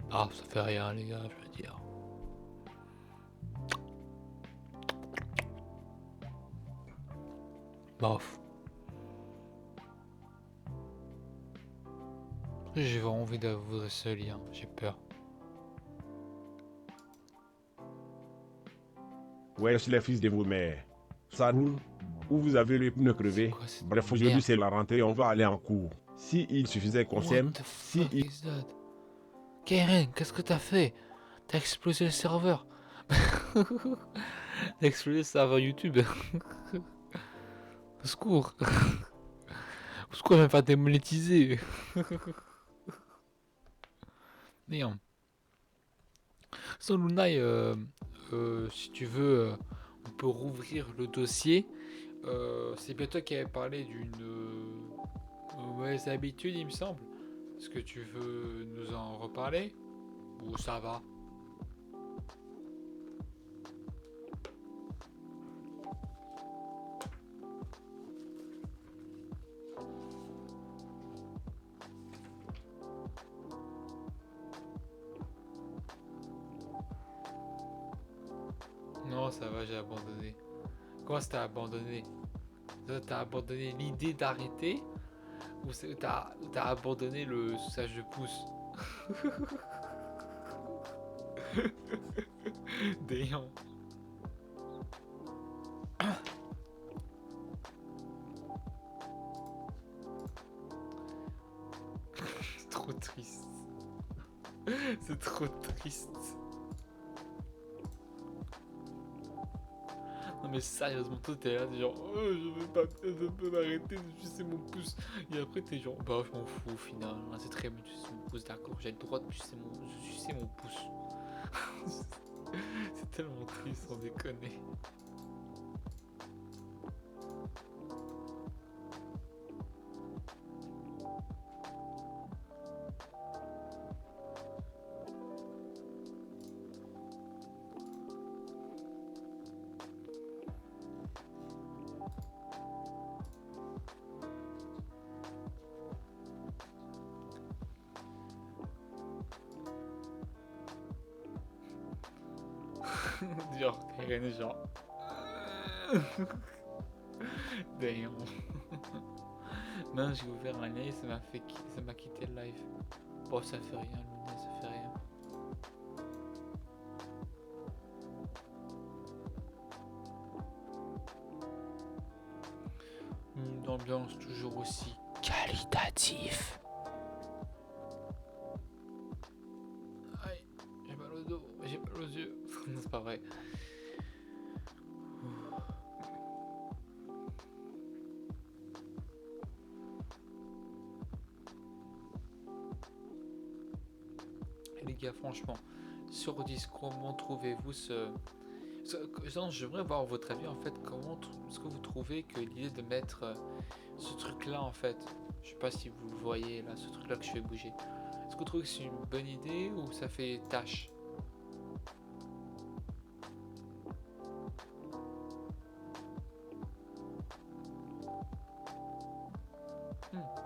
Ah, ça fait rien, les gars, je veux dire. Bof. J'ai vraiment envie d'ouvrir ce lien, j'ai peur. Ouais, je suis le fils de vos mères. Sanou, où vous avez les pneus C'est crevés. quoi cette Bref, aujourd'hui merde? c'est la rentrée, on va aller en cours. Si il suffisait qu'on What s'aime, the si fuck il... is that? Karen, qu'est-ce que t'as fait? T'as explosé le serveur. T'as explosé le serveur YouTube. Au secours. Au secours, elle va me faire démonétiser. Merde. Sans Lunai, si tu veux, on peut rouvrir le dossier. C'est bien toi qui avais parlé d'une mauvaise habitude, il me semble. Est-ce que tu veux nous en reparler? Ou ça va? Non, ça va, j'ai abandonné. Comment ça t'as abandonné? T'as abandonné l'idée d'arrêter? Ou t'as abandonné le sage de pouce? Damn. C'est trop triste. C'est trop triste. Non mais sérieusement, toi t'es là, t'es genre oh, je veux pas m'arrêter de sucer mon pouce. Et après t'es genre bah je m'en fous au final. Ah, c'est très bien de sucer mon pouce, d'accord. J'ai le droit de sucer mon pouce. C'est tellement triste, sans déconner. Genre, Karen, genre. Damn. Non, j'ai ouvert un live, ça m'a quitté le live. Bon, ça fait rien, Luna, ça fait rien. Une ambiance toujours aussi qualitative. Aïe, j'ai mal au dos, j'ai mal aux yeux. Non, c'est pas vrai. Et les gars, franchement, sur Discord, comment trouvez-vous non, j'aimerais voir votre avis en fait. Comment est-ce que vous trouvez que l'idée de mettre ce truc-là en fait, je sais pas si vous le voyez là, ce truc-là que je fais bouger. Est-ce que vous trouvez que c'est une bonne idée ou ça fait tâche?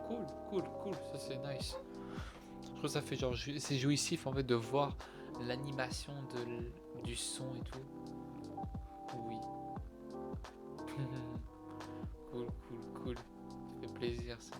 Cool, cool, cool, ça c'est nice. Je trouve que ça fait genre, c'est jouissif en fait de voir l'animation du son et tout. Oui. Cool, cool, cool. Ça fait plaisir ça.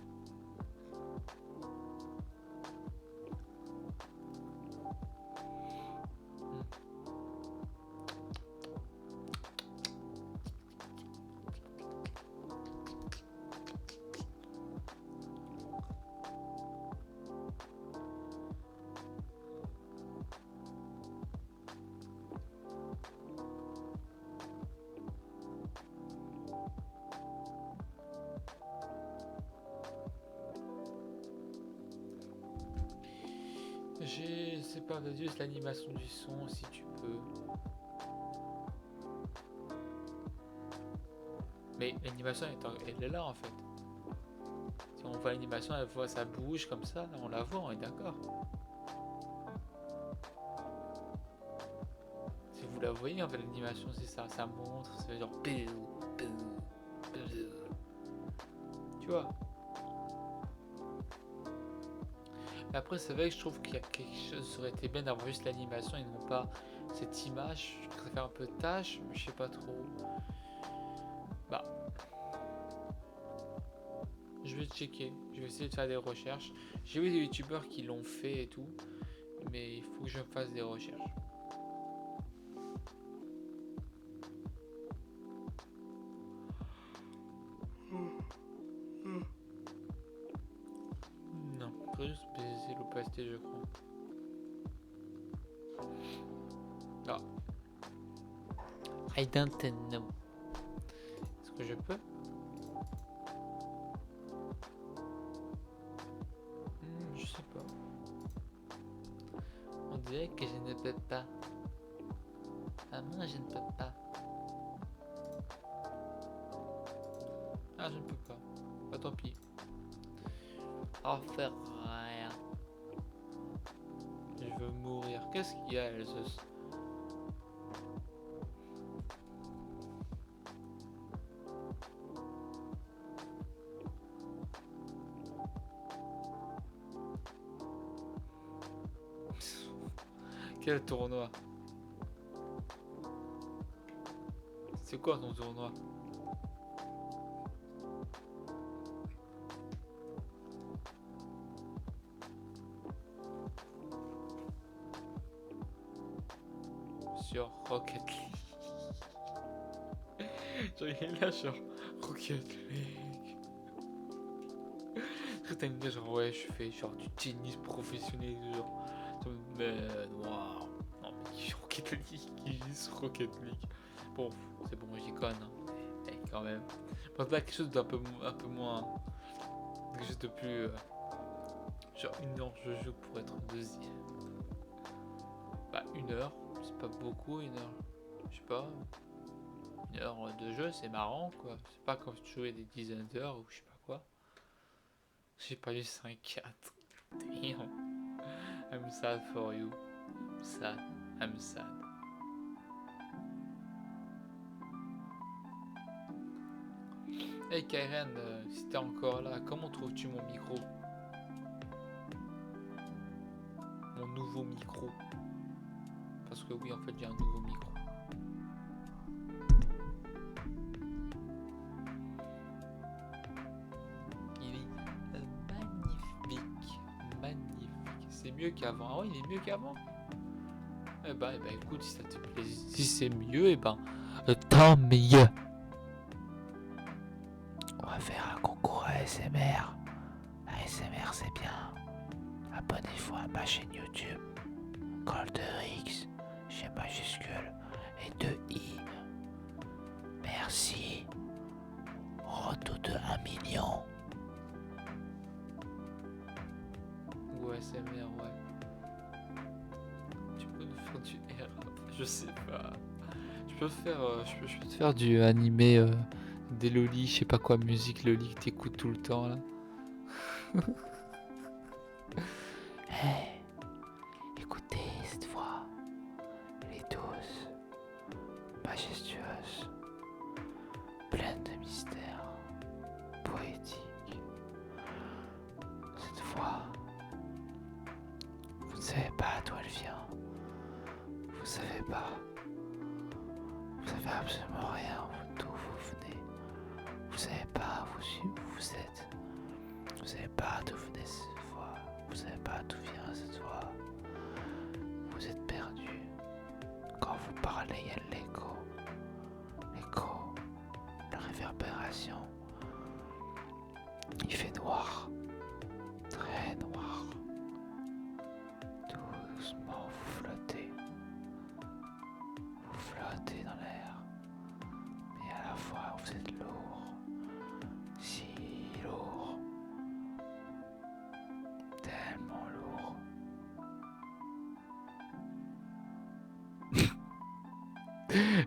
C'est pas juste l'animation du son si tu peux. Mais l'animation elle est là en fait. Si on voit l'animation, elle voit ça bouge comme ça, on la voit, on est d'accord. Si vous la voyez en fait l'animation c'est ça, ça montre, c'est genre tu vois. Mais après c'est vrai que je trouve qu'il y a quelque chose, ça aurait été bien d'avoir juste l'animation et non pas cette image. Je trouve que ça fait un peu tâche, mais je sais pas trop. Bah, je vais checker, je vais essayer de faire des recherches. J'ai vu des youtubeurs qui l'ont fait et tout, mais il faut que je fasse des recherches. Non, faut juste baisser l'opacité je crois. Ah, I don't know. Est-ce que je peux? Je sais pas. On dirait que je ne peux pas. Ah non, je ne peux pas. Ah, je ne peux pas. Bah tant pis. En faire rien. Je veux mourir. Qu'est-ce qu'il y a, Elsus? Quel tournoi? C'est quoi ton tournoi? Sur Rocket League. Genre il est là sur Rocket League. T'as une idée genre ouais je fais genre du tennis professionnel genre. Mais waouh. Non mais Rocket League, il joue sur Rocket League. Bon c'est bon j'y conne hein. Mais quand même. Pense pas à quelque chose d'un peu moins. Quelque chose de plus. Genre 1 heure je joue pour être deuxième. Bah 1 heure, c'est pas beaucoup 1 heure. Je sais pas. 1 heure de jeu c'est marrant quoi. C'est pas comme si tu jouais des dizaines d'heures ou je sais pas quoi. J'ai pas eu 5-4. Damn. I'm sad for you. Sad. I'm sad. Hey Karen, si t'es encore là, comment trouves-tu mon micro? Mon nouveau micro. Parce que oui, en fait, j'ai un nouveau micro. Il est magnifique. Magnifique. C'est mieux qu'avant. Ah ouais, il est mieux qu'avant. Eh ben, écoute, si ça te plaît, si c'est mieux, eh ben, tant mieux. On va faire un concours ASMR. ASMR, c'est bien. Abonnez-vous à ma chaîne YouTube. Golderix, G majuscule et 2 I. Merci. Roto de 1 million. Ou ASMR, ouais. Tu peux nous faire du rap? Je sais pas. Je peux te faire du animé des lolis, je sais pas quoi, musique loli que t'écoutes tout le temps là. Hey, écoutez cette voix. Elle est douce, majestueuse, pleine de mystère, poétique. Cette voix, vous ne savez pas d'où elle vient. Vous savez pas. Vous savez absolument rien d'où vous venez. Vous savez pas où vous êtes. Vous savez pas d'où venait cette voix. Vous savez pas d'où vient cette voix. Vous êtes perdu. Quand vous parlez, il y a l'écho. L'écho, la réverbération. Il fait noir. Très noir. Doucement, vous flottez. Vous flottez dans l'air. Mais à la fois, vous êtes lourd. Si lourd. Tellement lourd.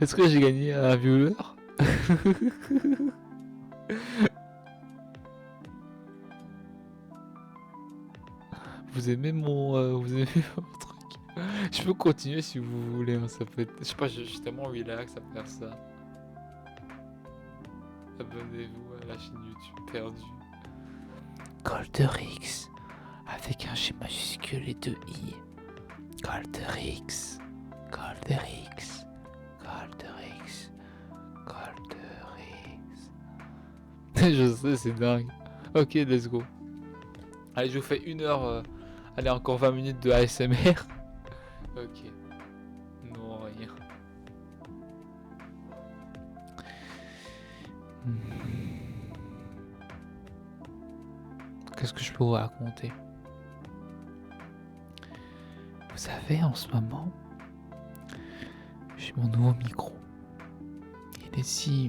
Est-ce que j'ai gagné un viewer? Vous aimez vous aimez mon truc? Je peux continuer si vous voulez, hein, ça peut être... Je sais pas, je suis tellement relax à faire ça. Abonnez-vous à la chaîne YouTube perdue. Golderix, avec un G majuscule et 2 I. Golderix, Golderix, Golderix, Golderix. Je sais, c'est dingue. Ok, let's go. Allez, je vous fais 1 heure. Allez, encore 20 minutes de ASMR. Ok. Non, rien. Qu'est-ce que je peux vous raconter? Vous savez, en ce moment, j'ai mon nouveau micro. Il est si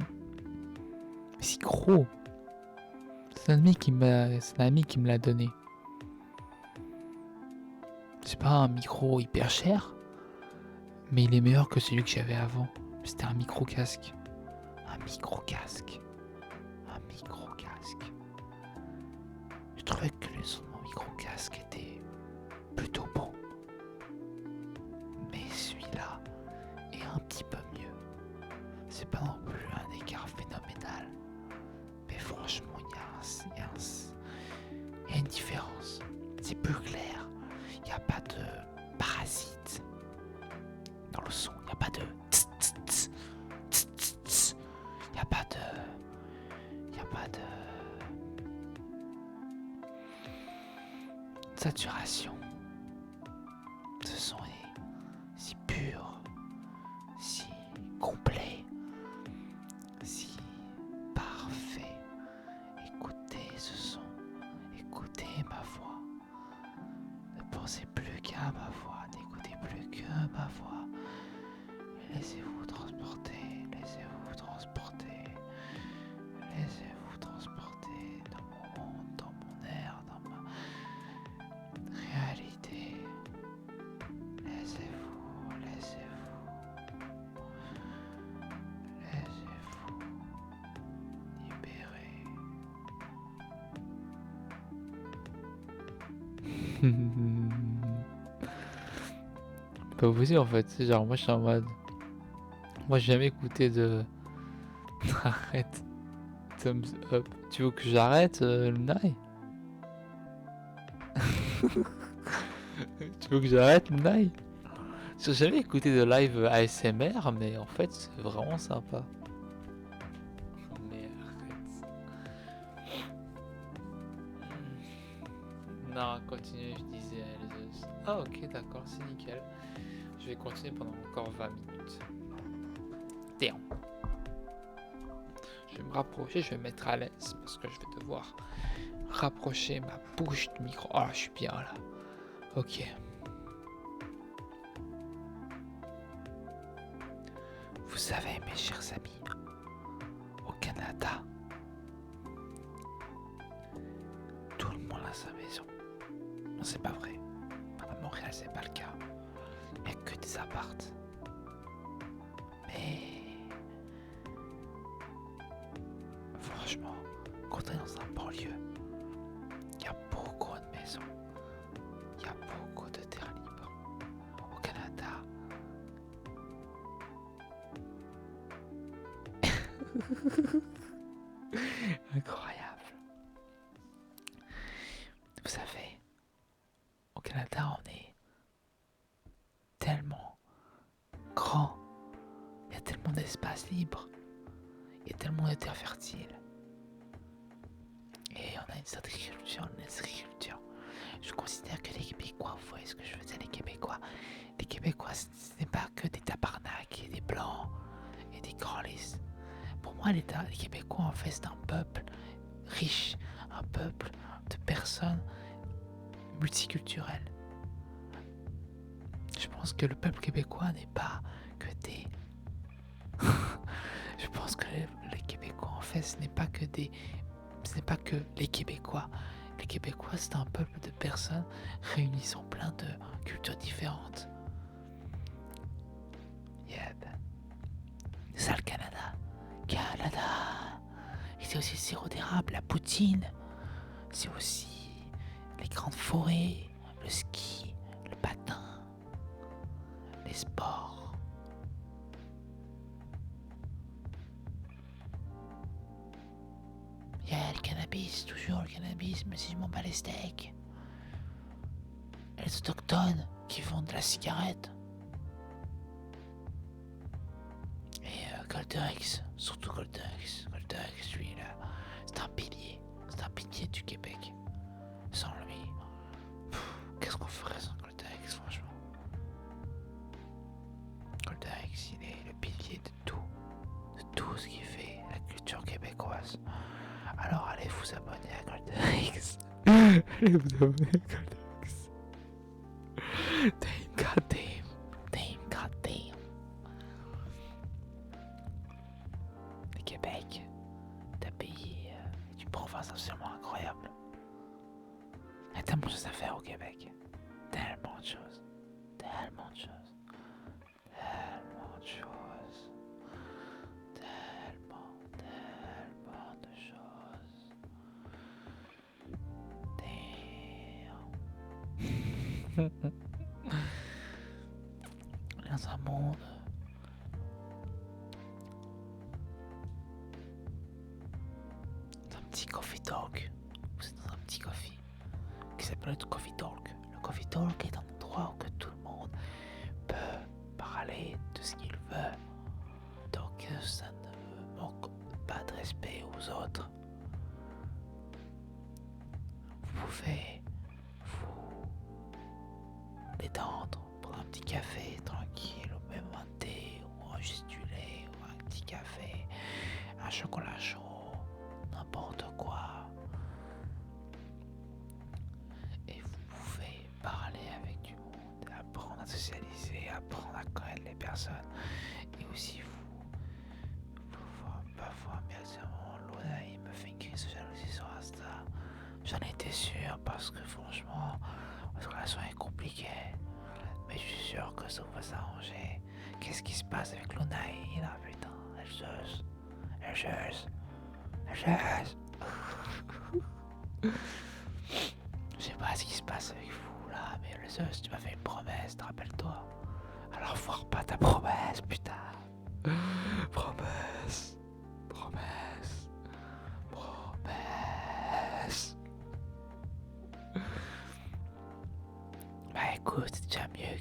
gros. C'est un ami qui me l'a donné. C'est pas un micro hyper cher, mais il est meilleur que celui que j'avais avant. C'était un micro casque. Un micro casque. Un micro casque. Je trouvais que le son de mon micro casque était plutôt bon. Mais celui-là est un petit peu mieux. C'est pas non plus un écart phénoménal. Mais franchement, il y a une différence. C'est plus clair. Il n'y a pas de parasites dans le son. Il n'y a pas de tss, tss, tss, tss, tss, tss. Il n'y a pas de saturation. Ce son est si pur, si complet, si parfait. Écoutez ce son, écoutez ma voix. Ne pensez plus qu'à ma voix, n'écoutez plus que ma voix. Laissez-vous transporter, laissez-vous transporter, laissez-vous transporter dans mon monde, dans mon air, dans ma réalité. Laissez-vous, laissez-vous, laissez-vous libérer. Pas possible en fait, c'est genre moi je suis en mode. Moi j'ai jamais écouté de. Arrête. Thumbs up. Tu veux que j'arrête le Nai? Tu veux que j'arrête le Nai? J'ai jamais écouté de live ASMR, mais en fait c'est vraiment sympa. Mais arrête. Non, continue, je disais les os. Ah ok, d'accord, c'est nickel. Je vais continuer pendant encore 20 minutes. Tiens. Je vais me rapprocher, je vais me mettre à l'aise parce que je vais devoir rapprocher ma bouche du micro. Oh là, je suis bien là. Ok. Vous savez, mes chers amis, au Canada, tout le monde a sa maison. Non, c'est pas vrai. À Montréal, c'est pas le cas. Il n'y a que des appartes. Mais franchement, quand on est dans un banlieue, il y a beaucoup de maisons. Il y a beaucoup de terrain libre. Au Canada, incroyable. Vous savez, au Canada, on est tellement grand. Il y a tellement d'espace libre. Il y a tellement de terres fertiles. Et on a une certaine culture, une agriculture. Je considère que les Québécois, vous voyez ce que je veux dire, les Québécois, ce n'est pas que des tabarnak et des blancs et des grands lisses. Pour moi, les Québécois, en fait, c'est un peuple riche, un peuple de personnes multiculturelles. Je pense que le peuple québécois n'est pas que des... Je pense que les Québécois, en fait, ce n'est pas que les Québécois. Les Québécois, c'est un peuple de personnes réunissant plein de cultures différentes. Yeah. c'est aussi le sirop d'érable, la poutine. C'est aussi les grandes forêts, le ski, le patin, les sports. Il y a le cannabis, toujours le cannabis, mais si je m'en bats les steaks. Et les autochtones qui vendent de la cigarette. Et Golderex, surtout Golderex. Golderex, lui, là, c'est un pilier. C'est un pilier du Québec. Sans lui, qu'est-ce qu'on ferait sans Golderex, franchement? Golderex, il est le pilier de tout ce qui fait la culture québécoise. Alors allez vous abonner à Golderex. Allez vous abonner à Golderex. Goddamn. Le Québec, c'est un pays, une province absolument incroyable. Il y a tellement de choses à faire au Québec. Tellement de choses. Tellement de choses. Tellement de choses. Tellement de choses. Damn. Dans un monde un petit coffee talk. Vous êtes dans un petit coffee qui s'appelle le coffee talk. Le coffee talk est un endroit où que tout le monde peut parler de ce qu'il veut. Donc ça ne manque pas de respect aux autres. Vous pouvez vous détendre, prendre un petit café tranquille, ou même un thé, ou juste du lait, ou un petit café, un chocolat chaud, n'importe quoi. Et vous pouvez parler avec du monde, apprendre à socialiser, apprendre à connaître les personnes. Et aussi parfois, bien évidemment, Luna, il me fait une crise de jalousie sur Insta. J'en étais sûr parce que franchement, notre relation est compliquée. Mais je suis sûr que ça va s'arranger. Qu'est-ce qui se passe avec Lunaï là, putain? Elle chose. Je sais pas ce qui se passe avec vous là, mais le Zeus, tu m'as fait une promesse, te rappelle-toi. Alors foire pas ta promesse, putain. Promesse. Bah écoute, c'est déjà mieux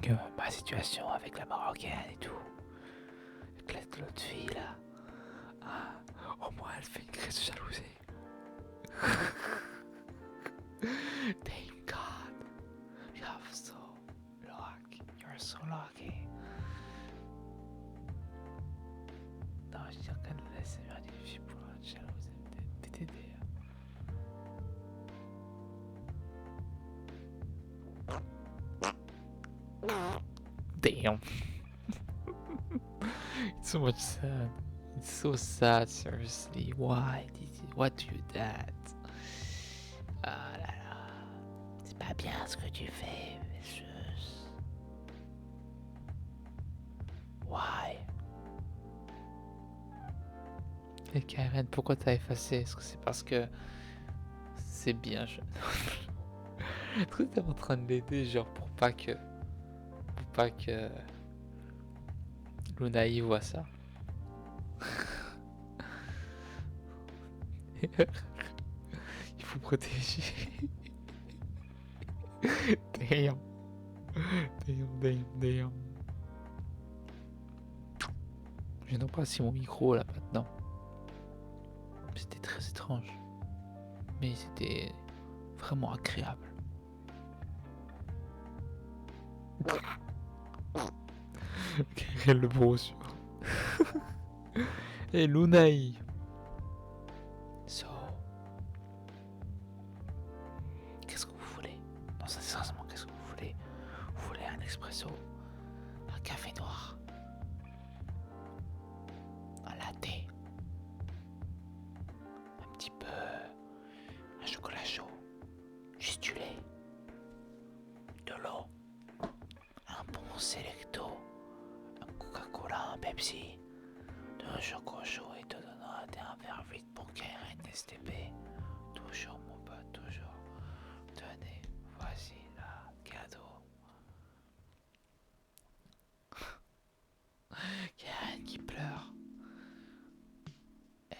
que ma situation avec la Marocaine et tout. Avec l'autre fille là. Ah, au moins elle fait une crise de jalousie. Thank God. You're so lucky. Non, je dis qu'elle me laisse faire des filles pour la jalousie. T'aider. Damn. It's so much sad. It's so sad, seriously. Why do you do that? Ah là là. C'est pas bien ce que tu fais, monsieur. Why? Et Karen, pourquoi t'as effacé? Est-ce que c'est parce que c'est bien? Est-ce que t'es en train de l'aider, genre pour pas que Lunaï voit ça? Il faut protéger. Damn. Je n'ai pas si mon micro là maintenant. C'était très étrange. Mais c'était vraiment agréable. Quel le brosure. Et Lunaï. So. Qu'est-ce que vous voulez? Non, ça c'est sincèrement, qu'est-ce que vous voulez? Vous voulez un espresso? Un café noir? Un latte? Un petit peu... un chocolat chaud? Juste du lait? De l'eau? Un bon Selecto? Un Coca-Cola? Un Pepsi? De chocolat chaud et de donner un verre faire vite pour KRN STP. Toujours mon pote, toujours. Tenez, voici là, cadeau. KRN qui pleure.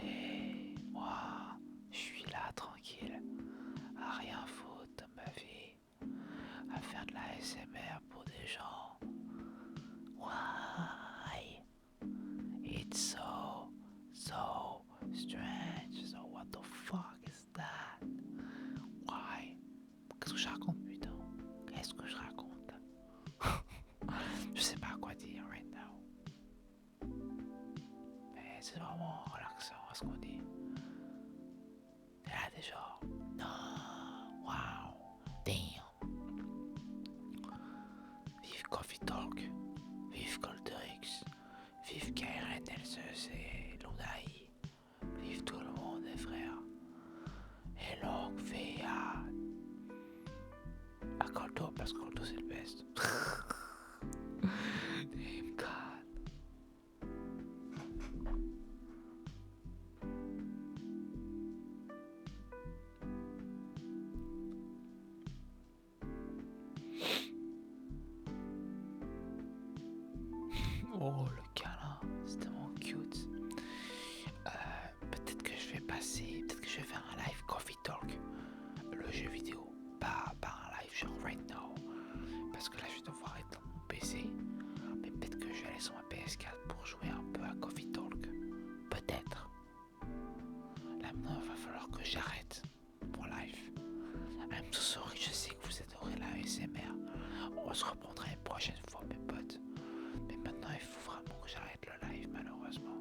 Et moi, je suis là tranquille, à rien foutre de ma vie, à faire de la SMR pour des gens. Why? It's so strange. So what the fuck is that? Why? Qu'est-ce que je raconte, putain? Qu'est-ce que je raconte? Je sais pas quoi dire right now. Mais c'est vraiment relaxant ce qu'on dit. Et là, des gens, non, wow, damn. Vive Coffee Talk, vive Golderix, vive KRN, LCC et Lunaï. Vive tout le monde, les frères. Et longue vie à Colto, parce que Colto c'est le best. Damn God. Oh, le câlin, c'est tellement cute. Peut-être que je vais passer, peut-être que je vais faire un live Coffee Talk, le jeu vidéo, pas un live genre right now, parce que là je vais devoir être dans mon PC, mais peut-être que je vais aller sur ma PS4 pour jouer un peu à Coffee Talk, peut-être. Là maintenant il va falloir que j'arrête pour live. I'm so sorry, je sais que vous adorez la ASMR, on se reprendra une prochaine fois mes potes. Mais maintenant il faut vraiment que j'arrête le live malheureusement.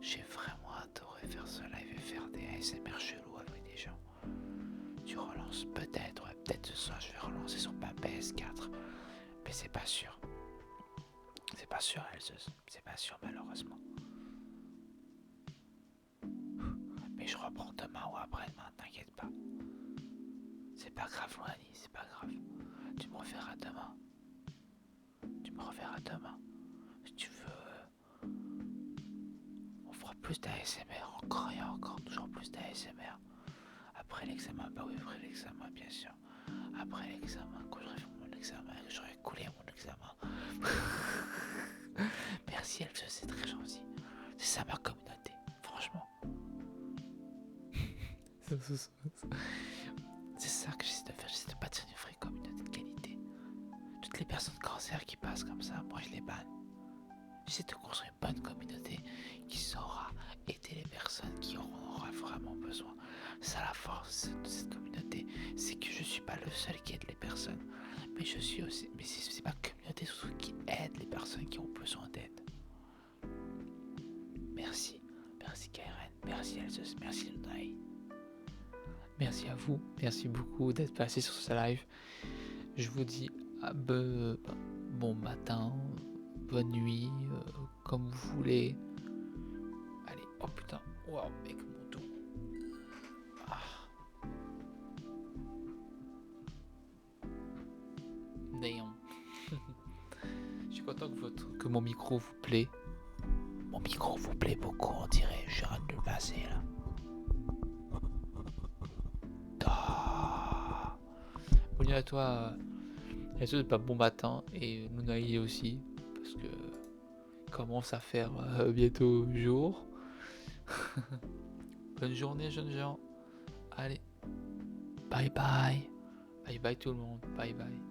J'ai vraiment adoré faire ce live et faire des ASMR chelous avec des gens. Tu relances peut-être, ouais, peut-être ce soir je vais relancer sur ma PS4. Mais c'est pas sûr. C'est pas sûr Elzeus, c'est pas sûr malheureusement. Mais je reprends demain ou après-demain, t'inquiète pas. C'est pas grave Loani, c'est pas grave. Tu me reverras demain. Tu me reverras demain. Si tu veux, on fera plus d'ASMR encore et encore, toujours plus d'ASMR. Après l'examen, bah oui, après l'examen, bien sûr. Après l'examen, quand j'aurai fait mon examen, que j'aurai coulé mon examen. Merci Elze, c'est très gentil. C'est ça ma communauté, franchement. C'est ça que j'essaie de faire, j'essaie de bâtir une vraie communauté de qualité. Toutes les personnes cancer qui passent comme ça, moi je les banne. J'essaie de construire une bonne communauté qui saura aider les personnes qui en auront vraiment besoin. C'est ça la force de cette communauté, c'est que je suis pas le seul qui aide les personnes, mais je suis aussi, mais c'est ma communauté surtout qui aide les personnes qui ont besoin d'aide. Merci, merci KRN, merci Elzeus, merci Lunaï. Merci à vous, merci beaucoup d'être passé sur ce live. Je vous dis bon matin, bonne nuit, comme vous voulez. Allez, oh putain, waouh, mec, mon dos. Damn. Je suis content que mon micro vous plaît. Mon micro vous plaît beaucoup, on dirait. Je rate de le passer là. Bonne nuit à toi. Et ce n'est pas bon matin et Lunaï aussi parce que commence à faire bientôt jour. Bonne journée jeunes gens. Allez. Bye bye. Bye bye tout le monde. Bye bye.